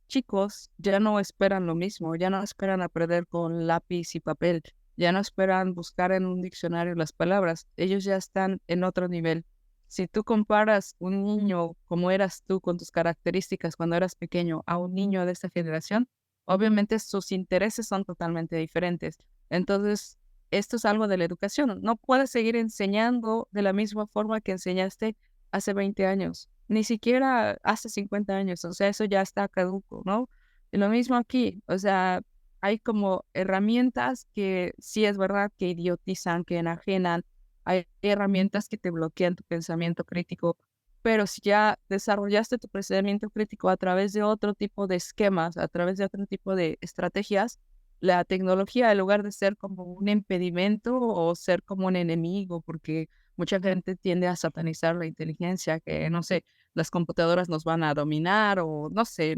chicos ya no esperan lo mismo, ya no esperan aprender con lápiz y papel, ya no esperan buscar en un diccionario las palabras, ellos ya están en otro nivel. Si tú comparas un niño como eras tú con tus características cuando eras pequeño a un niño de esta generación, obviamente sus intereses son totalmente diferentes. Entonces, esto es algo de la educación. No puedes seguir enseñando de la misma forma que enseñaste hace 20 años, ni siquiera hace 50 años, o sea, eso ya está caduco, ¿no? Y lo mismo aquí, o sea, hay como herramientas que sí es verdad que idiotizan, que enajenan, hay herramientas que te bloquean tu pensamiento crítico, pero si ya desarrollaste tu pensamiento crítico a través de otro tipo de esquemas, a través de otro tipo de estrategias, la tecnología, en lugar de ser como un impedimento o ser como un enemigo, porque mucha gente tiende a satanizar la inteligencia, que no sé, las computadoras nos van a dominar o no sé,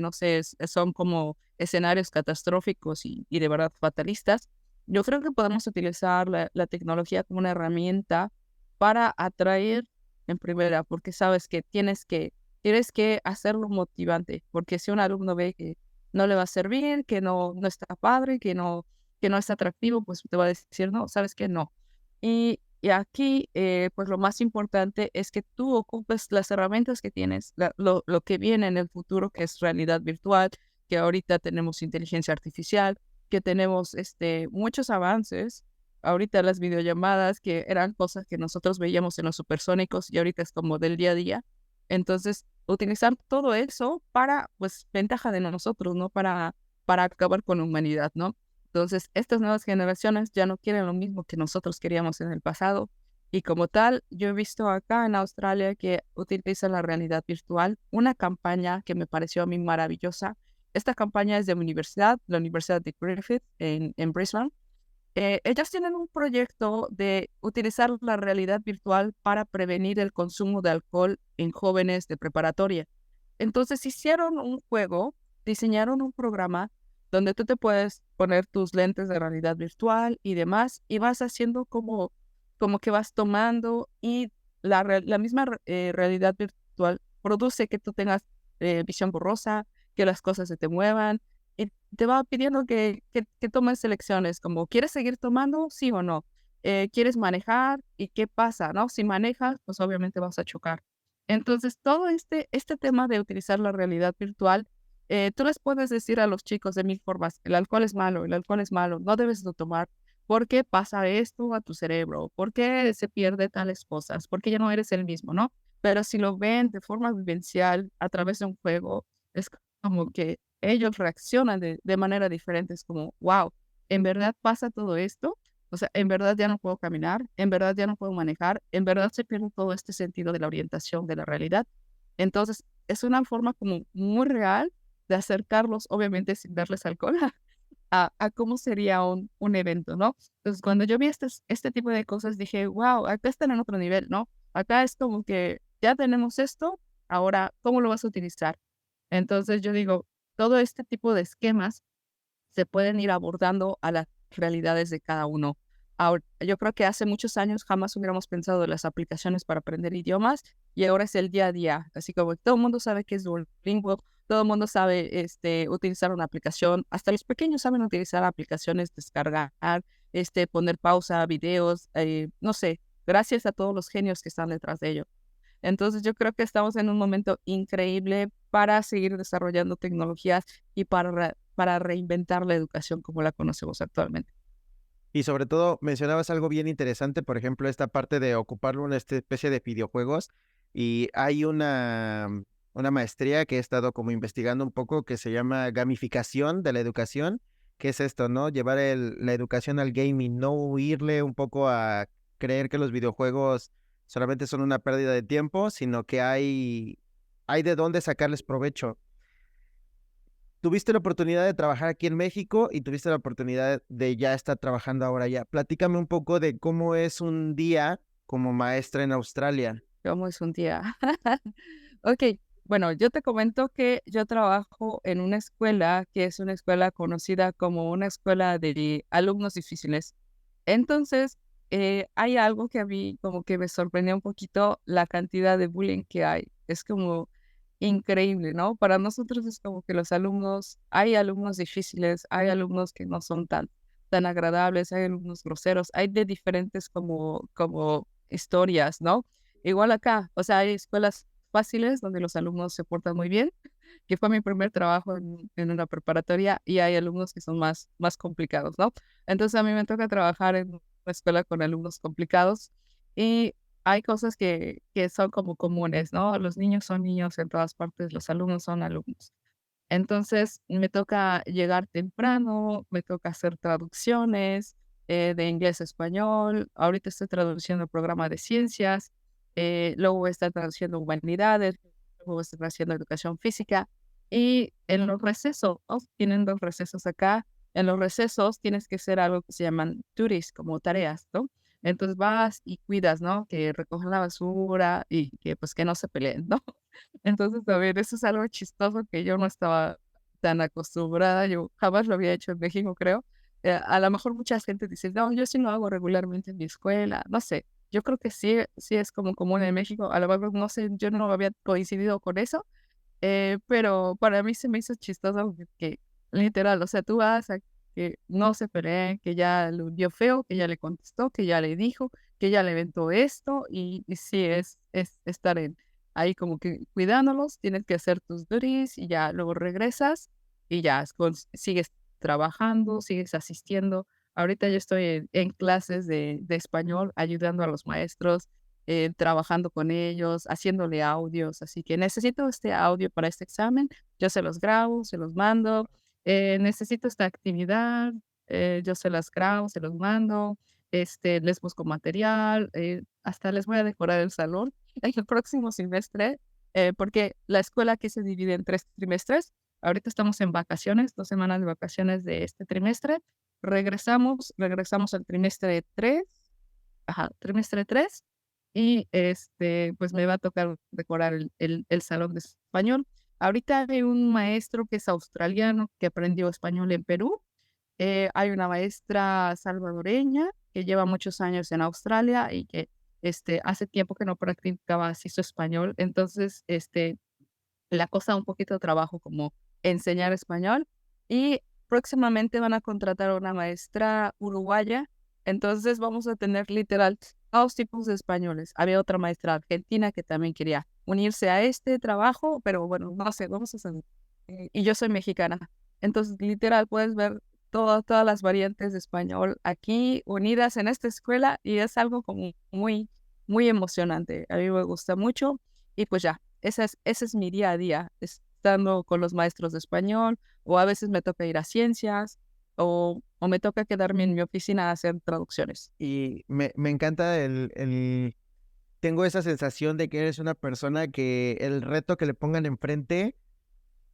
son como escenarios catastróficos y de verdad fatalistas. Yo creo que podemos utilizar la tecnología como una herramienta para atraer en primera, porque sabes que tienes que hacerlo motivante, porque si un alumno ve que no le va a servir, que no está padre, que no está atractivo, pues te va a decir, no, sabes que no. Y aquí, pues lo más importante es que tú ocupes las herramientas que tienes, lo que viene en el futuro, que es realidad virtual, que ahorita tenemos inteligencia artificial, que tenemos muchos avances. Ahorita las videollamadas, que eran cosas que nosotros veíamos en los supersónicos y ahorita es como del día a día. Entonces, utilizar todo eso para, pues, ventaja de nosotros, ¿no? Para acabar con la humanidad, ¿no? Entonces, estas nuevas generaciones ya no quieren lo mismo que nosotros queríamos en el pasado. Y como tal, yo he visto acá en Australia que utiliza la realidad virtual, una campaña que me pareció a mí maravillosa. Esta campaña es de mi universidad, la Universidad de Griffith en Brisbane. Ellas tienen un proyecto de utilizar la realidad virtual para prevenir el consumo de alcohol en jóvenes de preparatoria. Entonces hicieron un juego, diseñaron un programa donde tú te puedes poner tus lentes de realidad virtual y demás, y vas haciendo como que vas tomando y la misma realidad virtual produce que tú tengas visión borrosa, que las cosas se te muevan, y te va pidiendo que tomes elecciones, como, ¿quieres seguir tomando? Sí o no. ¿Quieres manejar? ¿Y qué pasa, no? Si manejas, pues obviamente vas a chocar. Entonces, todo este tema de utilizar la realidad virtual, tú les puedes decir a los chicos de mil formas, el alcohol es malo, el alcohol es malo, no debes de tomar. ¿Por qué pasa esto a tu cerebro? ¿Por qué se pierde tales cosas? ¿Por qué ya no eres el mismo, no? Pero si lo ven de forma vivencial a través de un juego, es como que ellos reaccionan de manera diferente. Es como, wow, ¿en verdad pasa todo esto? O sea, en verdad ya no puedo caminar, en verdad ya no puedo manejar, en verdad se pierde todo este sentido de la orientación, de la realidad. Entonces, es una forma como muy real de acercarlos, obviamente sin darles alcohol, a cómo sería un evento, ¿no? Entonces, cuando yo vi este tipo de cosas, dije, wow, acá están en otro nivel, ¿no? Acá es como que ya tenemos esto, ahora, ¿cómo lo vas a utilizar? Entonces, yo digo, todo este tipo de esquemas se pueden ir abordando a las realidades de cada uno. Ahora, yo creo que hace muchos años jamás hubiéramos pensado en las aplicaciones para aprender idiomas y ahora es el día a día. Así como todo el mundo sabe que es Duolingo, todo el mundo sabe utilizar una aplicación, hasta los pequeños saben utilizar aplicaciones, descargar, poner pausa, videos, no sé, gracias a todos los genios que están detrás de ello. Entonces yo creo que estamos en un momento increíble para seguir desarrollando tecnologías y para reinventar la educación como la conocemos actualmente. Y sobre todo mencionabas algo bien interesante, por ejemplo, esta parte de ocuparlo en esta especie de videojuegos. Y hay una maestría que he estado como investigando un poco que se llama gamificación de la educación, que es esto, ¿no? Llevar la educación al gaming, no huirle un poco a creer que los videojuegos solamente son una pérdida de tiempo, sino que hay de dónde sacarles provecho. Tuviste la oportunidad de trabajar aquí en México y tuviste la oportunidad de ya estar trabajando ahora ya. Platícame un poco de cómo es un día como maestra en Australia. ¿Cómo es un día? Ok, bueno, yo te comento que yo trabajo en una escuela que es una escuela conocida como una escuela de alumnos difíciles. Entonces, hay algo que a mí como que me sorprendió un poquito, la cantidad de bullying que hay. Es como increíble, ¿no? Para nosotros es como que los alumnos, hay alumnos difíciles, hay alumnos que no son tan agradables, hay alumnos groseros, hay de diferentes como historias, ¿no? Igual acá, o sea, hay escuelas fáciles donde los alumnos se portan muy bien, que fue mi primer trabajo en una preparatoria, y hay alumnos que son más complicados, ¿no? Entonces a mí me toca trabajar en una escuela con alumnos complicados y hay cosas que son como comunes, ¿no? Los niños son niños en todas partes, los alumnos son alumnos. Entonces me toca llegar temprano, me toca hacer traducciones de inglés a español. Ahorita estoy traduciendo el programa de ciencias, luego voy a estar traduciendo humanidades, luego voy a estar haciendo educación física. Y en los recesos, ¿no? Tienen 2 recesos acá. En los recesos tienes que hacer algo que se llaman duties, como tareas, ¿no? Entonces vas y cuidas, ¿no? Que recojan la basura y que pues que no se peleen, ¿no? Entonces, también eso es algo chistoso que yo no estaba tan acostumbrada, yo jamás lo había hecho en México, creo. A lo mejor mucha gente dice: "No, yo sí lo hago regularmente en mi escuela", no sé, yo creo que sí es como común en México, a lo mejor, no sé, yo no había coincidido con eso, pero para mí se me hizo chistoso porque literal, o sea, tú vas a que no se peleen, que ya lo vio feo, que ya le contestó, que ya le dijo, que ya le inventó esto, y sí, es estar ahí como que cuidándolos, tienes que hacer tus duties y ya luego regresas y ya sigues trabajando, sigues asistiendo. Ahorita yo estoy en clases de español ayudando a los maestros, trabajando con ellos, haciéndole audios, así que necesito este audio para este examen, yo se los grabo, se los mando, necesito esta actividad, yo se las grabo, se los mando, les busco material, hasta les voy a decorar el salón en el próximo semestre, porque la escuela aquí se divide en 3 trimestres. Ahorita estamos en vacaciones, 2 semanas de vacaciones de este trimestre. Regresamos al trimestre 3, ajá, trimestre 3, y pues me va a tocar decorar el salón de español. Ahorita hay un maestro que es australiano que aprendió español en Perú. Hay una maestra salvadoreña que lleva muchos años en Australia y que hace tiempo que no practicaba así su español. Entonces, la cosa un poquito de trabajo como enseñar español y próximamente van a contratar a una maestra uruguaya, entonces vamos a tener literal dos tipos de españoles. Había otra maestra argentina que también quería unirse a este trabajo, pero bueno, no sé, vamos a hacer. Y yo soy mexicana, entonces literal puedes ver todas las variantes de español aquí unidas en esta escuela y es algo como muy, muy emocionante. A mí me gusta mucho y pues ya. Ese es mi día a día, estando con los maestros de español, o a veces me toca ir a ciencias, o me toca quedarme en mi oficina a hacer traducciones. Y me encanta tengo esa sensación de que eres una persona que el reto que le pongan enfrente,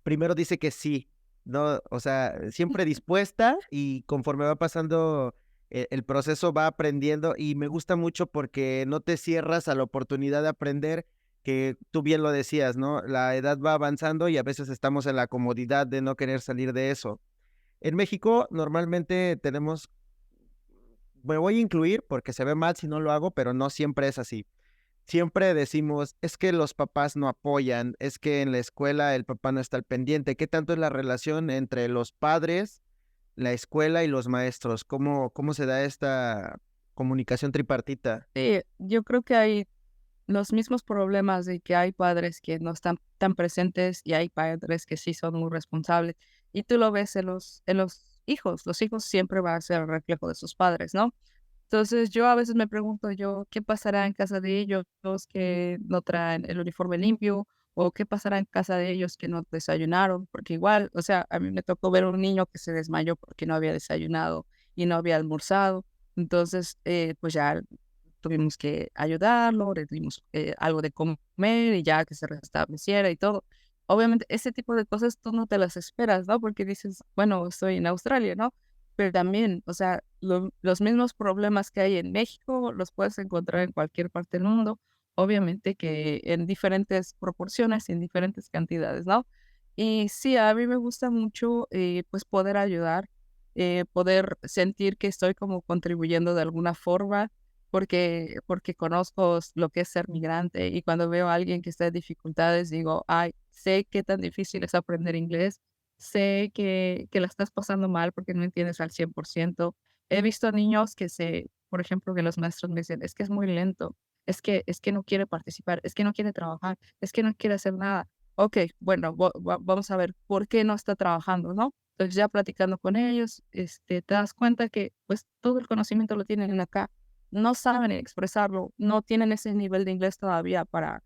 primero dice que sí, ¿no? O sea, siempre dispuesta y conforme va pasando el proceso va aprendiendo y me gusta mucho porque no te cierras a la oportunidad de aprender, que tú bien lo decías, ¿no? La edad va avanzando y a veces estamos en la comodidad de no querer salir de eso. En México normalmente tenemos, me voy a incluir porque se ve mal si no lo hago, pero no siempre es así. Siempre decimos, es que los papás no apoyan, es que en la escuela el papá no está al pendiente. ¿Qué tanto es la relación entre los padres, la escuela y los maestros? ¿Cómo se da esta comunicación tripartita? Sí, yo creo que hay los mismos problemas de que hay padres que no están tan presentes y hay padres que sí son muy responsables. Y tú lo ves en los hijos. Los hijos siempre van a ser el reflejo de sus padres, ¿no? Entonces yo a veces me pregunto yo, ¿qué pasará en casa de ellos que no traen el uniforme limpio? ¿O qué pasará en casa de ellos que no desayunaron? Porque igual, o sea, a mí me tocó ver un niño que se desmayó porque no había desayunado y no había almorzado. Entonces, pues ya tuvimos que ayudarlo, le dimos algo de comer y ya que se restableciera y todo. Obviamente, ese tipo de cosas tú no te las esperas, ¿no? Porque dices, bueno, estoy en Australia, ¿no? Pero también, o sea, los mismos problemas que hay en México los puedes encontrar en cualquier parte del mundo, obviamente que en diferentes proporciones y en diferentes cantidades, ¿no? Y sí, a mí me gusta mucho, pues, poder ayudar, poder sentir que estoy como contribuyendo de alguna forma, porque conozco lo que es ser migrante y cuando veo a alguien que está en dificultades, digo, ay, sé qué tan difícil es aprender inglés, sé que la estás pasando mal porque no entiendes al 100%. He visto niños por ejemplo, que los maestros me dicen, es que es muy lento, es que no quiere participar, es que no quiere trabajar, es que no quiere hacer nada. Ok, bueno, vamos a ver por qué no está trabajando, ¿no? Entonces ya platicando con ellos, te das cuenta que pues todo el conocimiento lo tienen acá, no saben expresarlo, no tienen ese nivel de inglés todavía para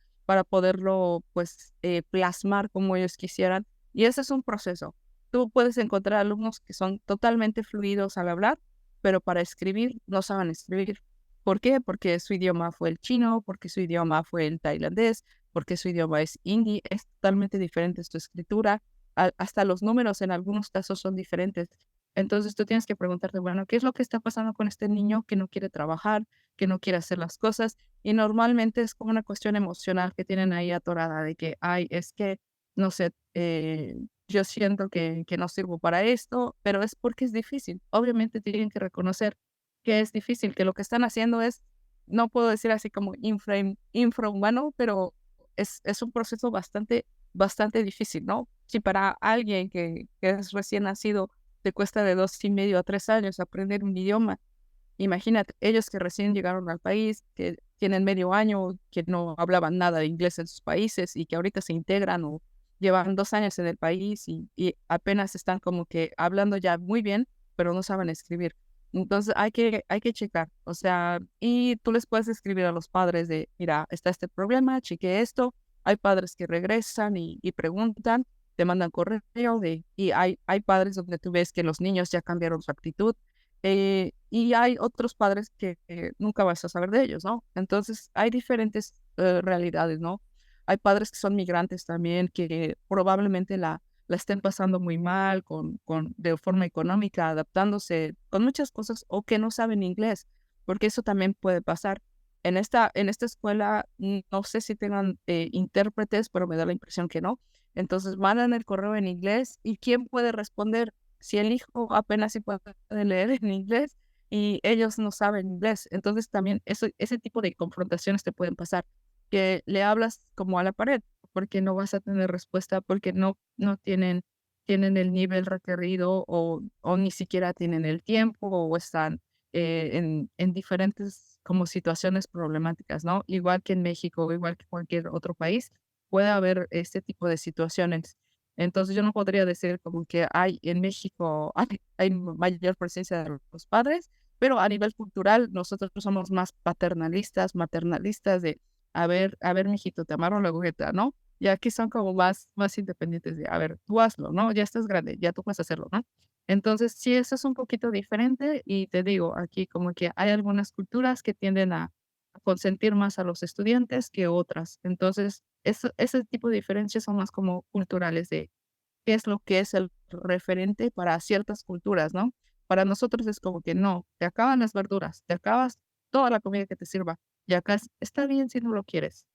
poderlo pues plasmar como ellos quisieran. Y ese es un proceso. Tú puedes encontrar alumnos que son totalmente fluidos al hablar, pero para escribir no saben escribir. ¿Por qué? Porque su idioma fue el chino, porque su idioma fue el tailandés, porque su idioma es hindi, es totalmente diferente su escritura. Hasta los números en algunos casos son diferentes. Entonces tú tienes que preguntarte, bueno, ¿qué es lo que está pasando con este niño que no quiere trabajar, que no quiere hacer las cosas? Y normalmente es como una cuestión emocional que tienen ahí atorada de que, ay, es que, no sé, yo siento que no sirvo para esto, pero es porque es difícil. Obviamente tienen que reconocer que es difícil, que lo que están haciendo es, no puedo decir así como infrahumano, pero es un proceso bastante, bastante difícil, ¿no? Si para alguien que es recién nacido te cuesta de 2,5 a 3 años aprender un idioma. Imagínate, ellos que recién llegaron al país, que tienen medio año, que no hablaban nada de inglés en sus países y que ahorita se integran o llevan 2 años en el país y apenas están como que hablando ya muy bien, pero no saben escribir. Entonces hay que checar, o sea, y tú les puedes escribir a los padres de, mira, está este problema, cheque esto. Hay padres que regresan y preguntan, te mandan correo y hay padres donde tú ves que los niños ya cambiaron su actitud, y hay otros padres que nunca vas a saber de ellos, ¿no? Entonces, hay diferentes realidades, ¿no? Hay padres que son migrantes también, que probablemente la estén pasando muy mal de forma económica, adaptándose con muchas cosas, o que no saben inglés, porque eso también puede pasar. En esta escuela, no sé si tengan intérpretes, pero me da la impresión que no. Entonces mandan el correo en inglés y ¿quién puede responder? Si el hijo apenas sí puede leer en inglés y ellos no saben inglés. Entonces también ese tipo de confrontaciones te pueden pasar, que le hablas como a la pared, porque no vas a tener respuesta, porque no tienen el nivel requerido o ni siquiera tienen el tiempo o están en diferentes como situaciones problemáticas, ¿no? Igual que en México, igual que cualquier otro país, puede haber este tipo de situaciones. Entonces yo no podría decir como que hay en México hay mayor presencia de los padres, pero a nivel cultural nosotros somos más paternalistas, maternalistas de, a ver, mijito, te amarro la agujeta, ¿no? Y aquí son como más independientes de, a ver, tú hazlo, ¿no? Ya estás grande, ya tú puedes hacerlo, ¿no? Entonces, sí, eso es un poquito diferente y te digo, aquí como que hay algunas culturas que tienden a consentir más a los estudiantes que otras. Entonces, ese tipo de diferencias son más como culturales de qué es lo que es el referente para ciertas culturas, ¿no? Para nosotros es como que no, te acaban las verduras, te acabas toda la comida que te sirva y acá está bien si no lo quieres.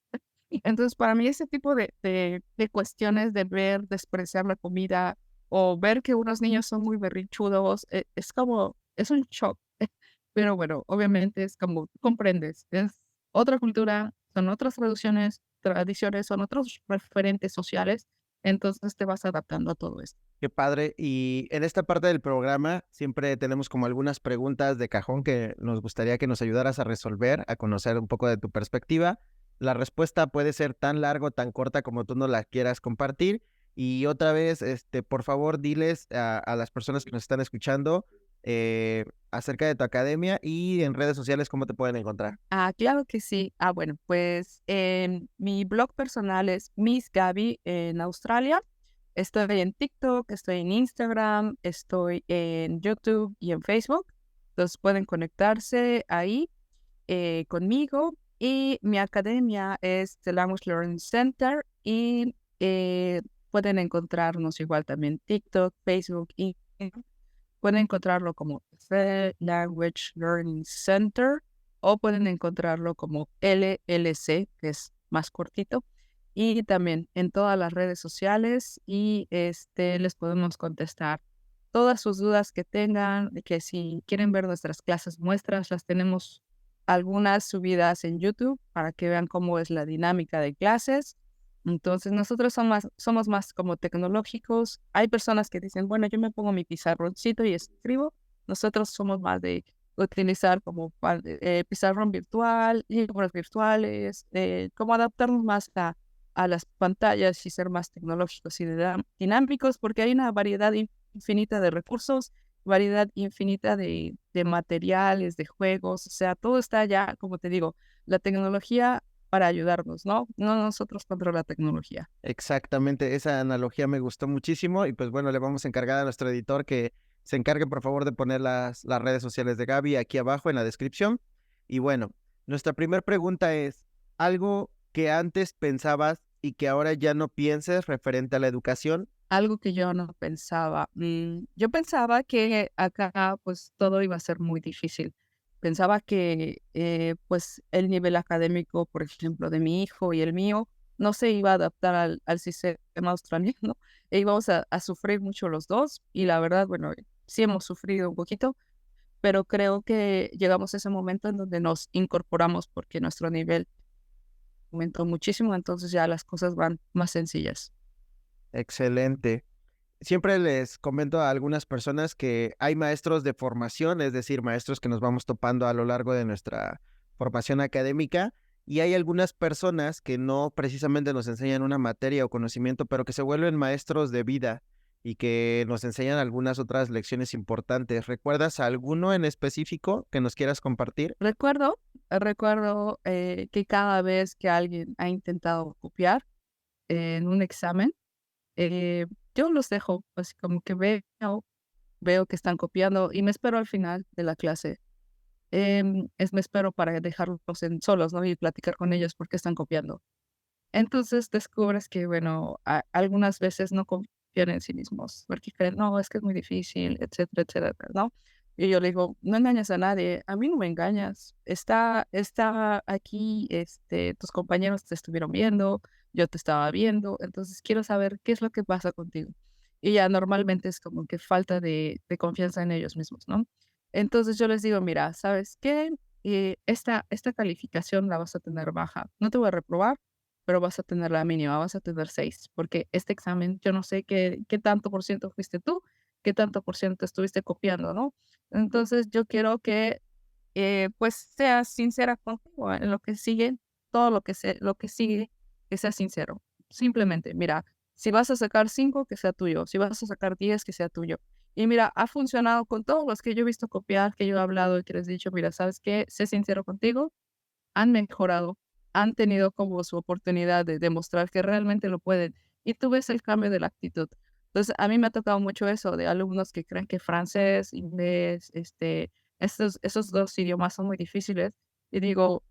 Entonces, para mí ese tipo de cuestiones de ver despreciar la comida o ver que unos niños son muy berrinchudos, es como, es un shock. Pero bueno, obviamente es como tú comprendes, es otra cultura, son otras tradiciones, son otros referentes sociales, entonces te vas adaptando a todo esto. Qué padre. Y en esta parte del programa siempre tenemos como algunas preguntas de cajón que nos gustaría que nos ayudaras a resolver, a conocer un poco de tu perspectiva. La respuesta puede ser tan larga o tan corta como tú nos la quieras compartir. Y otra vez, por favor, diles a las personas que nos están escuchando acerca de tu academia y en redes sociales cómo te pueden encontrar. Claro que sí. Bueno, pues mi blog personal es Miss Gaby en Australia. Estoy en TikTok, estoy en Instagram, estoy en YouTube y en Facebook. Entonces pueden conectarse ahí conmigo. Y mi academia es The Language Learning Center y pueden encontrarnos igual también TikTok, Facebook y pueden encontrarlo como The Language Learning Center o pueden encontrarlo como LLC, que es más cortito, y también en todas las redes sociales y les podemos contestar todas sus dudas que tengan, de que si quieren ver nuestras clases muestras, las tenemos algunas subidas en YouTube para que vean cómo es la dinámica de clases. Entonces, nosotros somos más como tecnológicos. Hay personas que dicen, bueno, yo me pongo mi pizarroncito y escribo. Nosotros somos más de utilizar como pizarrón virtual, libros virtuales, como adaptarnos más a las pantallas y ser más tecnológicos y dinámicos, porque hay una variedad infinita de recursos, variedad infinita de materiales, de juegos, o sea, todo está ya, como te digo, la tecnología para ayudarnos, ¿no? No nosotros contra la tecnología. Exactamente, esa analogía me gustó muchísimo y pues bueno, le vamos a encargar a nuestro editor que se encargue por favor de poner las redes sociales de Gaby aquí abajo en la descripción. Y bueno, nuestra primera pregunta es, ¿algo que antes pensabas y que ahora ya no pienses referente a la educación? Algo que yo no pensaba. Yo pensaba que acá pues todo iba a ser muy difícil. Pensaba que pues el nivel académico, por ejemplo, de mi hijo y el mío, no se iba a adaptar al sistema australiano e íbamos a sufrir mucho los dos. Y la verdad, bueno, sí hemos sufrido un poquito, pero creo que llegamos a ese momento en donde nos incorporamos porque nuestro nivel aumentó muchísimo, entonces ya las cosas van más sencillas. Excelente. Siempre les comento a algunas personas que hay maestros de formación, es decir, maestros que nos vamos topando a lo largo de nuestra formación académica, y hay algunas personas que no precisamente nos enseñan una materia o conocimiento, pero que se vuelven maestros de vida y que nos enseñan algunas otras lecciones importantes. ¿Recuerdas a alguno en específico que nos quieras compartir? Recuerdo que cada vez que alguien ha intentado copiar en un examen, eh, yo los dejo, así como que veo que están copiando y me espero al final de la clase. Me espero para dejarlos solos, ¿no? Y platicar con ellos porque están copiando. Entonces descubres que, bueno, algunas veces no confían en sí mismos, porque creen, no, es que es muy difícil, etcétera, etcétera, ¿no? Y yo le digo, no engañas a nadie, a mí no me engañas, está aquí, tus compañeros te estuvieron viendo, yo te estaba viendo, entonces quiero saber qué es lo que pasa contigo. Y ya normalmente es como que falta de confianza en ellos mismos, ¿no? Entonces yo les digo, mira, ¿sabes qué? Esta calificación la vas a tener baja. No te voy a reprobar, pero vas a tener la mínima, vas a tener 6 porque este examen, yo no sé qué tanto por ciento fuiste tú, qué tanto por ciento estuviste copiando, ¿no? Entonces yo quiero que pues seas sincera contigo en lo que sigue, todo lo que sigue, que seas sincero. Simplemente, mira, si vas a sacar 5 que sea tuyo, si vas a sacar 10 que sea tuyo. Y mira, ha funcionado con todos los que yo he visto copiar, que yo he hablado y que les he dicho, mira, ¿sabes qué? Sé sincero contigo, han mejorado, han tenido como su oportunidad de demostrar que realmente lo pueden. Y tú ves el cambio de la actitud. Entonces, a mí me ha tocado mucho eso de alumnos que creen que francés, inglés, esos 2 idiomas son muy difíciles. Y digo,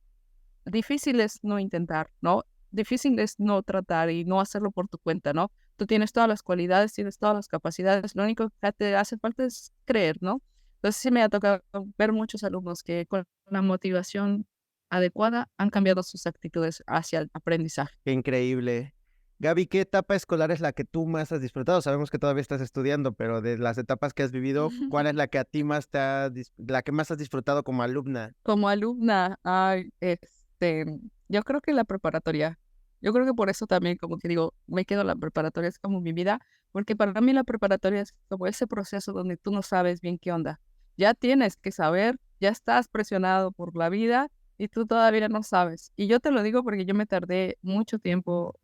difícil es no intentar, ¿no? Difícil es no tratar y no hacerlo por tu cuenta, ¿no? Tú tienes todas las cualidades, tienes todas las capacidades, lo único que te hace falta es creer, ¿no? Entonces sí me ha tocado ver muchos alumnos que con la motivación adecuada han cambiado sus actitudes hacia el aprendizaje. Qué increíble. Gaby, ¿qué etapa escolar es la que tú más has disfrutado? Sabemos que todavía estás estudiando, pero de las etapas que has vivido, ¿cuál es la que a ti más la que más has disfrutado como alumna? Como alumna, ay, yo creo que la preparatoria. Yo creo que por eso también, como que digo, me quedo en la preparatoria, es como mi vida, porque para mí la preparatoria es como ese proceso donde tú no sabes bien qué onda. Ya tienes que saber, ya estás presionado por la vida y tú todavía no sabes. Y yo te lo digo porque yo me tardé mucho tiempo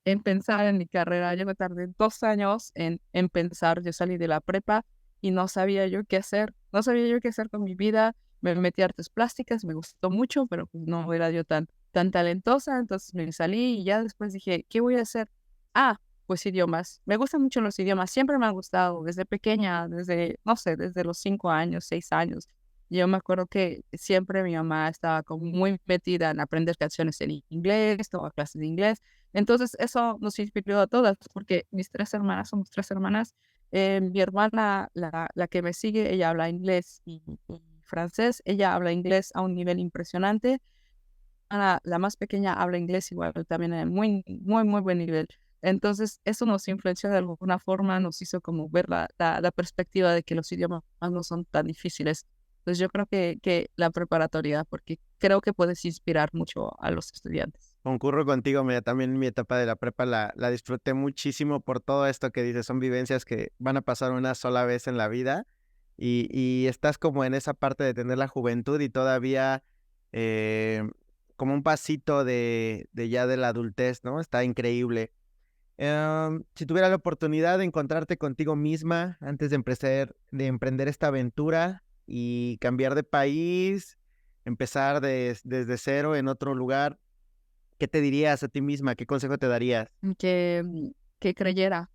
en pensar en mi carrera. Yo me tardé 2 años en pensar. Yo salí de la prepa y no sabía yo qué hacer. No sabía yo qué hacer con mi vida. Me metí a artes plásticas, me gustó mucho, pero pues no era yo tan talentosa, entonces me salí y ya después dije, ¿qué voy a hacer? Ah, pues idiomas. Me gustan mucho los idiomas, siempre me han gustado, desde pequeña, desde, no sé, desde los 5 años, 6 años. Yo me acuerdo que siempre mi mamá estaba como muy metida en aprender canciones en inglés, tomar clases de inglés. Entonces eso nos inspiró a todas, porque mis 3 hermanas, somos 3 hermanas. Mi hermana, la que me sigue, ella habla inglés y francés. Ella habla inglés a un nivel impresionante. La más pequeña habla inglés igual, también a muy, muy, muy buen nivel. Entonces, eso nos influenció de alguna forma, nos hizo como ver la perspectiva de que los idiomas no son tan difíciles. Entonces, yo creo que la preparatoria, porque creo que puedes inspirar mucho a los estudiantes. Concurro contigo, mira, también mi etapa de la prepa la disfruté muchísimo por todo esto que dices, son vivencias que van a pasar una sola vez en la vida y estás como en esa parte de tener la juventud y todavía eh, como un pasito de ya de la adultez, ¿no? Está increíble. Si tuviera la oportunidad de encontrarte contigo misma antes de emprender esta aventura y cambiar de país, empezar desde cero en otro lugar, ¿qué te dirías a ti misma? ¿Qué consejo te darías? Que creyera,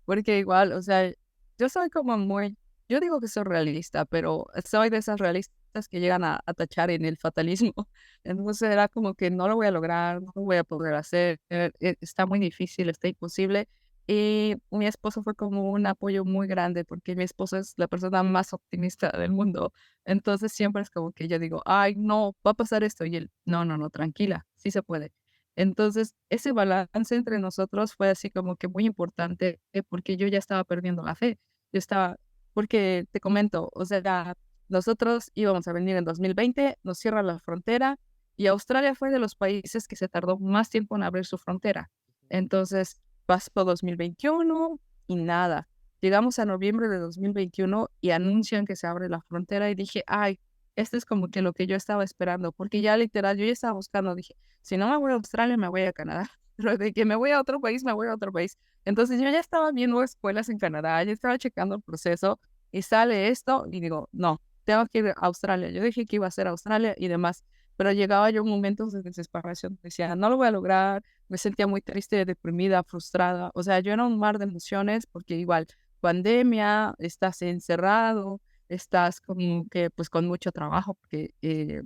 porque igual, o sea, yo soy como muy, yo digo que soy realista, pero soy de esas realistas que llegan a tachar en el fatalismo. Entonces era como que no lo voy a lograr, no lo voy a poder hacer, está muy difícil, está imposible. Y mi esposo fue como un apoyo muy grande porque mi esposo es la persona más optimista del mundo. Entonces siempre es como que yo digo, ay, no, va a pasar esto. Y él, no, no, no, tranquila, sí se puede. Entonces, ese balance entre nosotros fue así como que muy importante, porque yo ya estaba perdiendo la fe. Yo estaba, porque te comento, o sea, nosotros íbamos a venir en 2020, nos cierra la frontera y Australia fue de los países que se tardó más tiempo en abrir su frontera. Entonces, pasó 2021 y nada. Llegamos a noviembre de 2021 y anuncian que se abre la frontera y dije, ay, esto es como que lo que yo estaba esperando, porque ya literal, yo ya estaba buscando, dije, si no me voy a Australia, me voy a Canadá. Pero de que me voy a otro país, me voy a otro país. Entonces yo ya estaba viendo escuelas en Canadá, ya estaba checando el proceso y sale esto y digo, no, tengo que ir a Australia. Yo dije que iba a ser Australia y demás, pero llegaba yo a momentos de desesperación. Decía, no lo voy a lograr, me sentía muy triste, deprimida, frustrada. O sea, yo era un mar de emociones porque igual, pandemia, estás encerrado, estás como que pues con mucho trabajo porque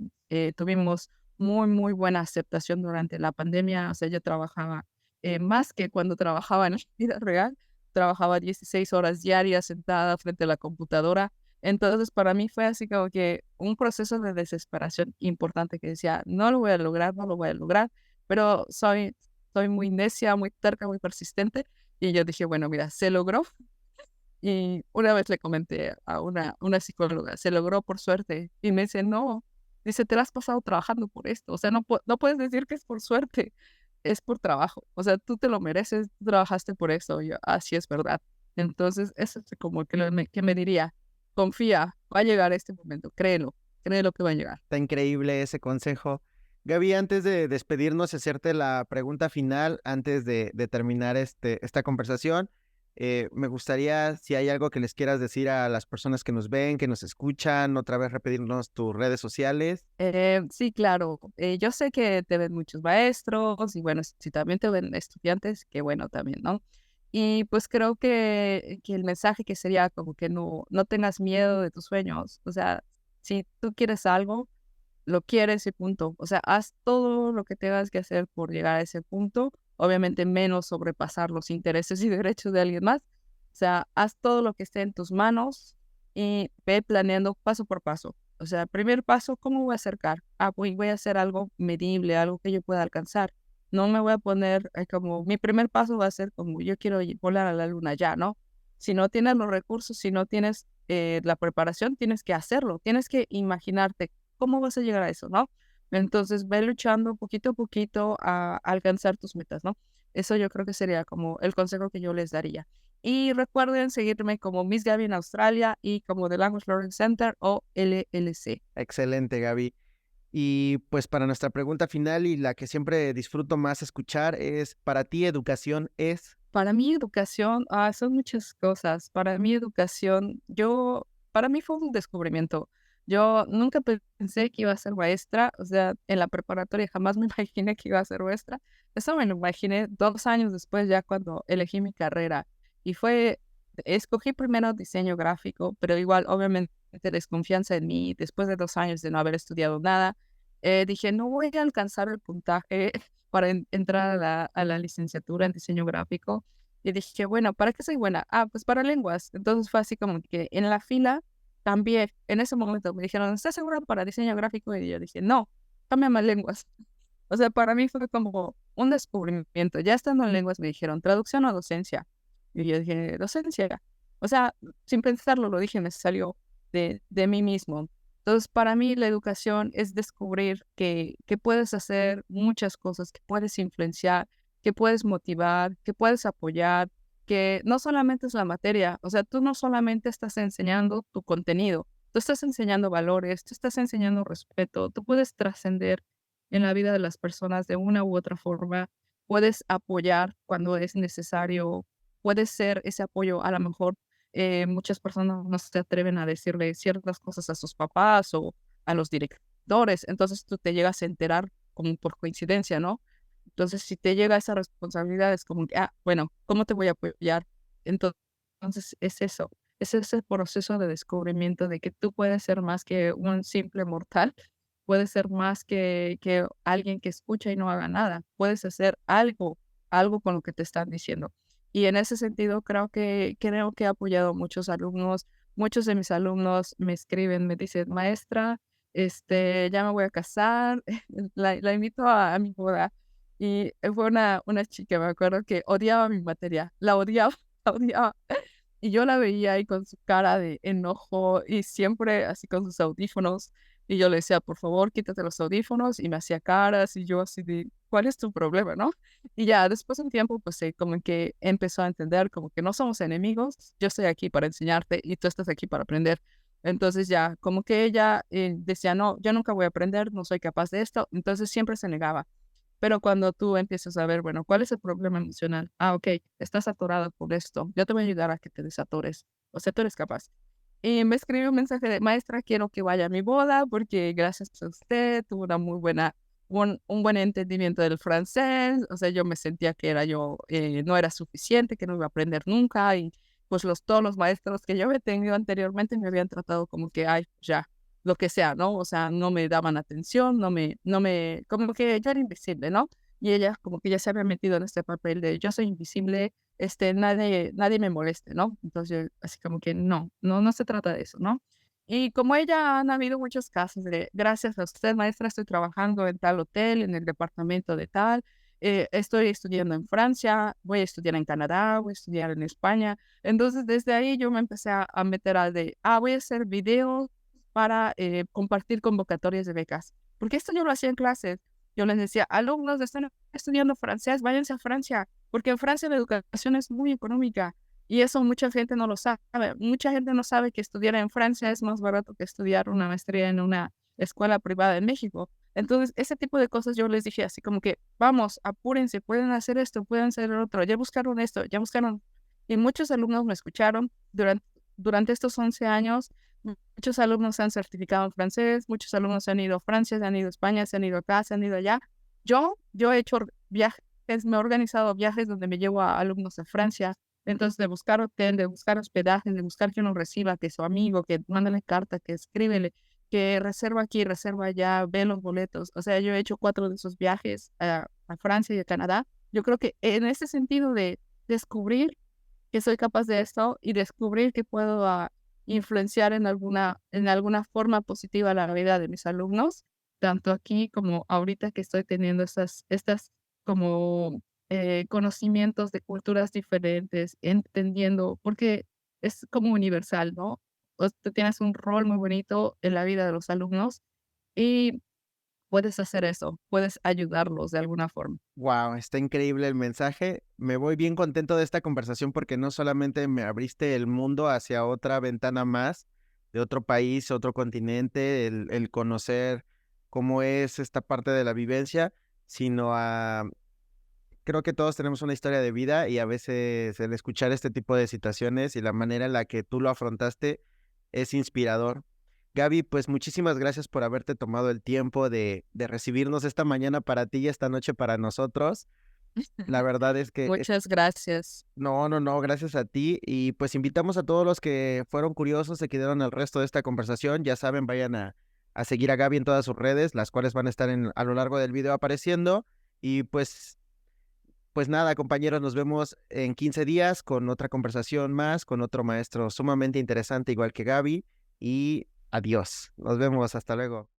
tuvimos muy, muy buena aceptación durante la pandemia. O sea, yo trabajaba más que cuando trabajaba en la vida real. Trabajaba 16 horas diarias sentada frente a la computadora. Entonces, para mí fue así como que un proceso de desesperación importante que decía, no lo voy a lograr, no lo voy a lograr, pero soy muy necia, muy terca, muy persistente. Y yo dije, bueno, mira, se logró. Y una vez le comenté a una psicóloga, se logró por suerte. Y me dice, no, dice, te la has pasado trabajando por esto. O sea, no puedes decir que es por suerte, es por trabajo. O sea, tú te lo mereces, tú trabajaste por eso. Y yo, así es verdad. Entonces, eso es como que me diría, confía, va a llegar este momento, créelo que va a llegar. Está increíble ese consejo. Gaby, antes de despedirnos y hacerte la pregunta final, antes de terminar esta conversación, me gustaría, si hay algo que les quieras decir a las personas que nos ven, que nos escuchan, otra vez repetirnos tus redes sociales. Sí, claro. Yo sé que te ven muchos maestros y bueno, si también te ven estudiantes, qué bueno también, ¿no? Y pues creo que el mensaje que sería como que no tengas miedo de tus sueños. O sea, si tú quieres algo, lo quieres y punto. O sea, haz todo lo que tengas que hacer por llegar a ese punto. Obviamente menos sobrepasar los intereses y derechos de alguien más. O sea, haz todo lo que esté en tus manos y ve planeando paso por paso. O sea, primer paso, ¿cómo voy a acercar? Voy a hacer algo medible, algo que yo pueda alcanzar. No me voy a poner como, mi primer paso va a ser como, yo quiero volar a la luna ya, ¿no? Si no tienes los recursos, si no tienes la preparación, tienes que hacerlo, tienes que imaginarte cómo vas a llegar a eso, ¿no? Entonces, ve luchando poquito a poquito a alcanzar tus metas, ¿no? Eso yo creo que sería como el consejo que yo les daría. Y recuerden seguirme como Miss Gaby en Australia y como The Language Learning Center o LLC. Excelente, Gaby. Y pues para nuestra pregunta final y la que siempre disfruto más escuchar es, ¿para ti educación es? Para mí educación, son muchas cosas. Para mí educación, para mí fue un descubrimiento. Yo nunca pensé que iba a ser maestra, o sea, en la preparatoria jamás me imaginé que iba a ser maestra. Eso me lo imaginé 2 años después, ya cuando elegí mi carrera. Y escogí primero diseño gráfico, pero igual, obviamente, desconfianza en mí, después de 2 años de no haber estudiado nada, dije, no voy a alcanzar el puntaje para entrar a la licenciatura en diseño gráfico. Y dije, bueno, ¿para qué soy buena? Pues para lenguas. Entonces fue así como que en la fila cambié. En ese momento me dijeron, ¿estás segura para diseño gráfico? Y yo dije, no, cámbiame a lenguas. O sea, para mí fue como un descubrimiento. Ya estando en lenguas me dijeron, traducción o docencia. Y yo dije, docencia. O sea, sin pensarlo, lo dije, me salió de mí mismo. Entonces, para mí la educación es descubrir que puedes hacer muchas cosas, que puedes influenciar, que puedes motivar, que puedes apoyar, que no solamente es la materia, o sea, tú no solamente estás enseñando tu contenido, tú estás enseñando valores, tú estás enseñando respeto, tú puedes trascender en la vida de las personas de una u otra forma, puedes apoyar cuando es necesario, puedes ser ese apoyo a lo mejor muchas personas no se atreven a decirle ciertas cosas a sus papás o a los directores, entonces tú te llegas a enterar como por coincidencia, ¿no? Entonces, si te llega esa responsabilidad, es como que, bueno, ¿cómo te voy a apoyar? Entonces, es eso, es ese proceso de descubrimiento de que tú puedes ser más que un simple mortal, puedes ser más que alguien que escucha y no haga nada, puedes hacer algo con lo que te están diciendo. Y en ese sentido, creo que he apoyado a muchos alumnos. Muchos de mis alumnos me escriben, me dicen, maestra, ya me voy a casar, la invito a mi boda. Y fue una chica, me acuerdo, que odiaba mi materia, la odiaba, la odiaba. Y yo la veía ahí con su cara de enojo y siempre así con sus audífonos. Y yo le decía, por favor, quítate los audífonos. Y me hacía caras y yo así de, ¿cuál es tu problema, no? Y ya después de un tiempo, pues como que empezó a entender como que no somos enemigos. Yo estoy aquí para enseñarte y tú estás aquí para aprender. Entonces ya, como que ella decía, no, yo nunca voy a aprender, no soy capaz de esto. Entonces siempre se negaba. Pero cuando tú empiezas a ver, bueno, ¿cuál es el problema emocional? Ok, estás atorado por esto. Yo te voy a ayudar a que te desatores. O sea, tú eres capaz. Y me escribió un mensaje de, maestra, quiero que vaya a mi boda porque gracias a usted tuve un buen entendimiento del francés. O sea, yo me sentía que no era suficiente, que no iba a aprender nunca. Y pues todos los maestros que yo había tenido anteriormente me habían tratado como que, ay, ya, lo que sea, ¿no? O sea, no me daban atención, como que yo era invisible, ¿no? Y ella como que ya se había metido en este papel de yo soy invisible, nadie me moleste, ¿no? Entonces, así como que no se trata de eso, ¿no? Y como ella han habido muchos casos de, gracias a usted, maestra, estoy trabajando en tal hotel, en el departamento de tal, estoy estudiando en Francia, voy a estudiar en Canadá, voy a estudiar en España. Entonces, desde ahí yo me empecé a meter voy a hacer videos para compartir convocatorias de becas. Porque esto yo lo hacía en clases. Yo les decía, alumnos están estudiando francés, váyanse a Francia, porque en Francia la educación es muy económica y eso mucha gente no lo sabe. Mucha gente no sabe que estudiar en Francia es más barato que estudiar una maestría en una escuela privada en México. Entonces, ese tipo de cosas yo les dije así como que, vamos, apúrense, pueden hacer esto, pueden hacer lo otro, ya buscaron esto, ya buscaron. Y muchos alumnos me escucharon durante estos 11 años. Muchos alumnos se han certificado en francés, muchos alumnos se han ido a Francia, se han ido a España, se han ido acá, se han ido allá. Yo he hecho viajes, me he organizado viajes donde me llevo a alumnos de Francia, entonces de buscar hotel, de buscar hospedaje, de buscar que uno reciba, que su amigo, que mándale carta, que escríbele, que reserva aquí, reserva allá, ve los boletos. O sea, yo he hecho 4 de esos viajes a Francia y a Canadá. Yo creo que en ese sentido de descubrir que soy capaz de esto y descubrir que puedo influenciar en alguna forma positiva la vida de mis alumnos, tanto aquí como ahorita que estoy teniendo estas como conocimientos de culturas diferentes, entendiendo, porque es como universal, ¿no? Tú tienes un rol muy bonito en la vida de los alumnos y puedes hacer eso, puedes ayudarlos de alguna forma. Wow, está increíble el mensaje. Me voy bien contento de esta conversación porque no solamente me abriste el mundo hacia otra ventana más de otro país, otro continente, el conocer cómo es esta parte de la vivencia, sino creo que todos tenemos una historia de vida y a veces el escuchar este tipo de situaciones y la manera en la que tú lo afrontaste es inspirador. Gaby, pues muchísimas gracias por haberte tomado el tiempo de recibirnos esta mañana para ti y esta noche para nosotros. La verdad es que Muchas gracias. no, gracias a ti. Y pues invitamos a todos los que fueron curiosos, se quedaron al resto de esta conversación. Ya saben, vayan a seguir a Gaby en todas sus redes, las cuales van a estar a lo largo del video apareciendo. Y pues nada, compañeros, nos vemos en 15 días con otra conversación más, con otro maestro sumamente interesante, igual que Gaby. Y adiós. Nos vemos. Hasta luego.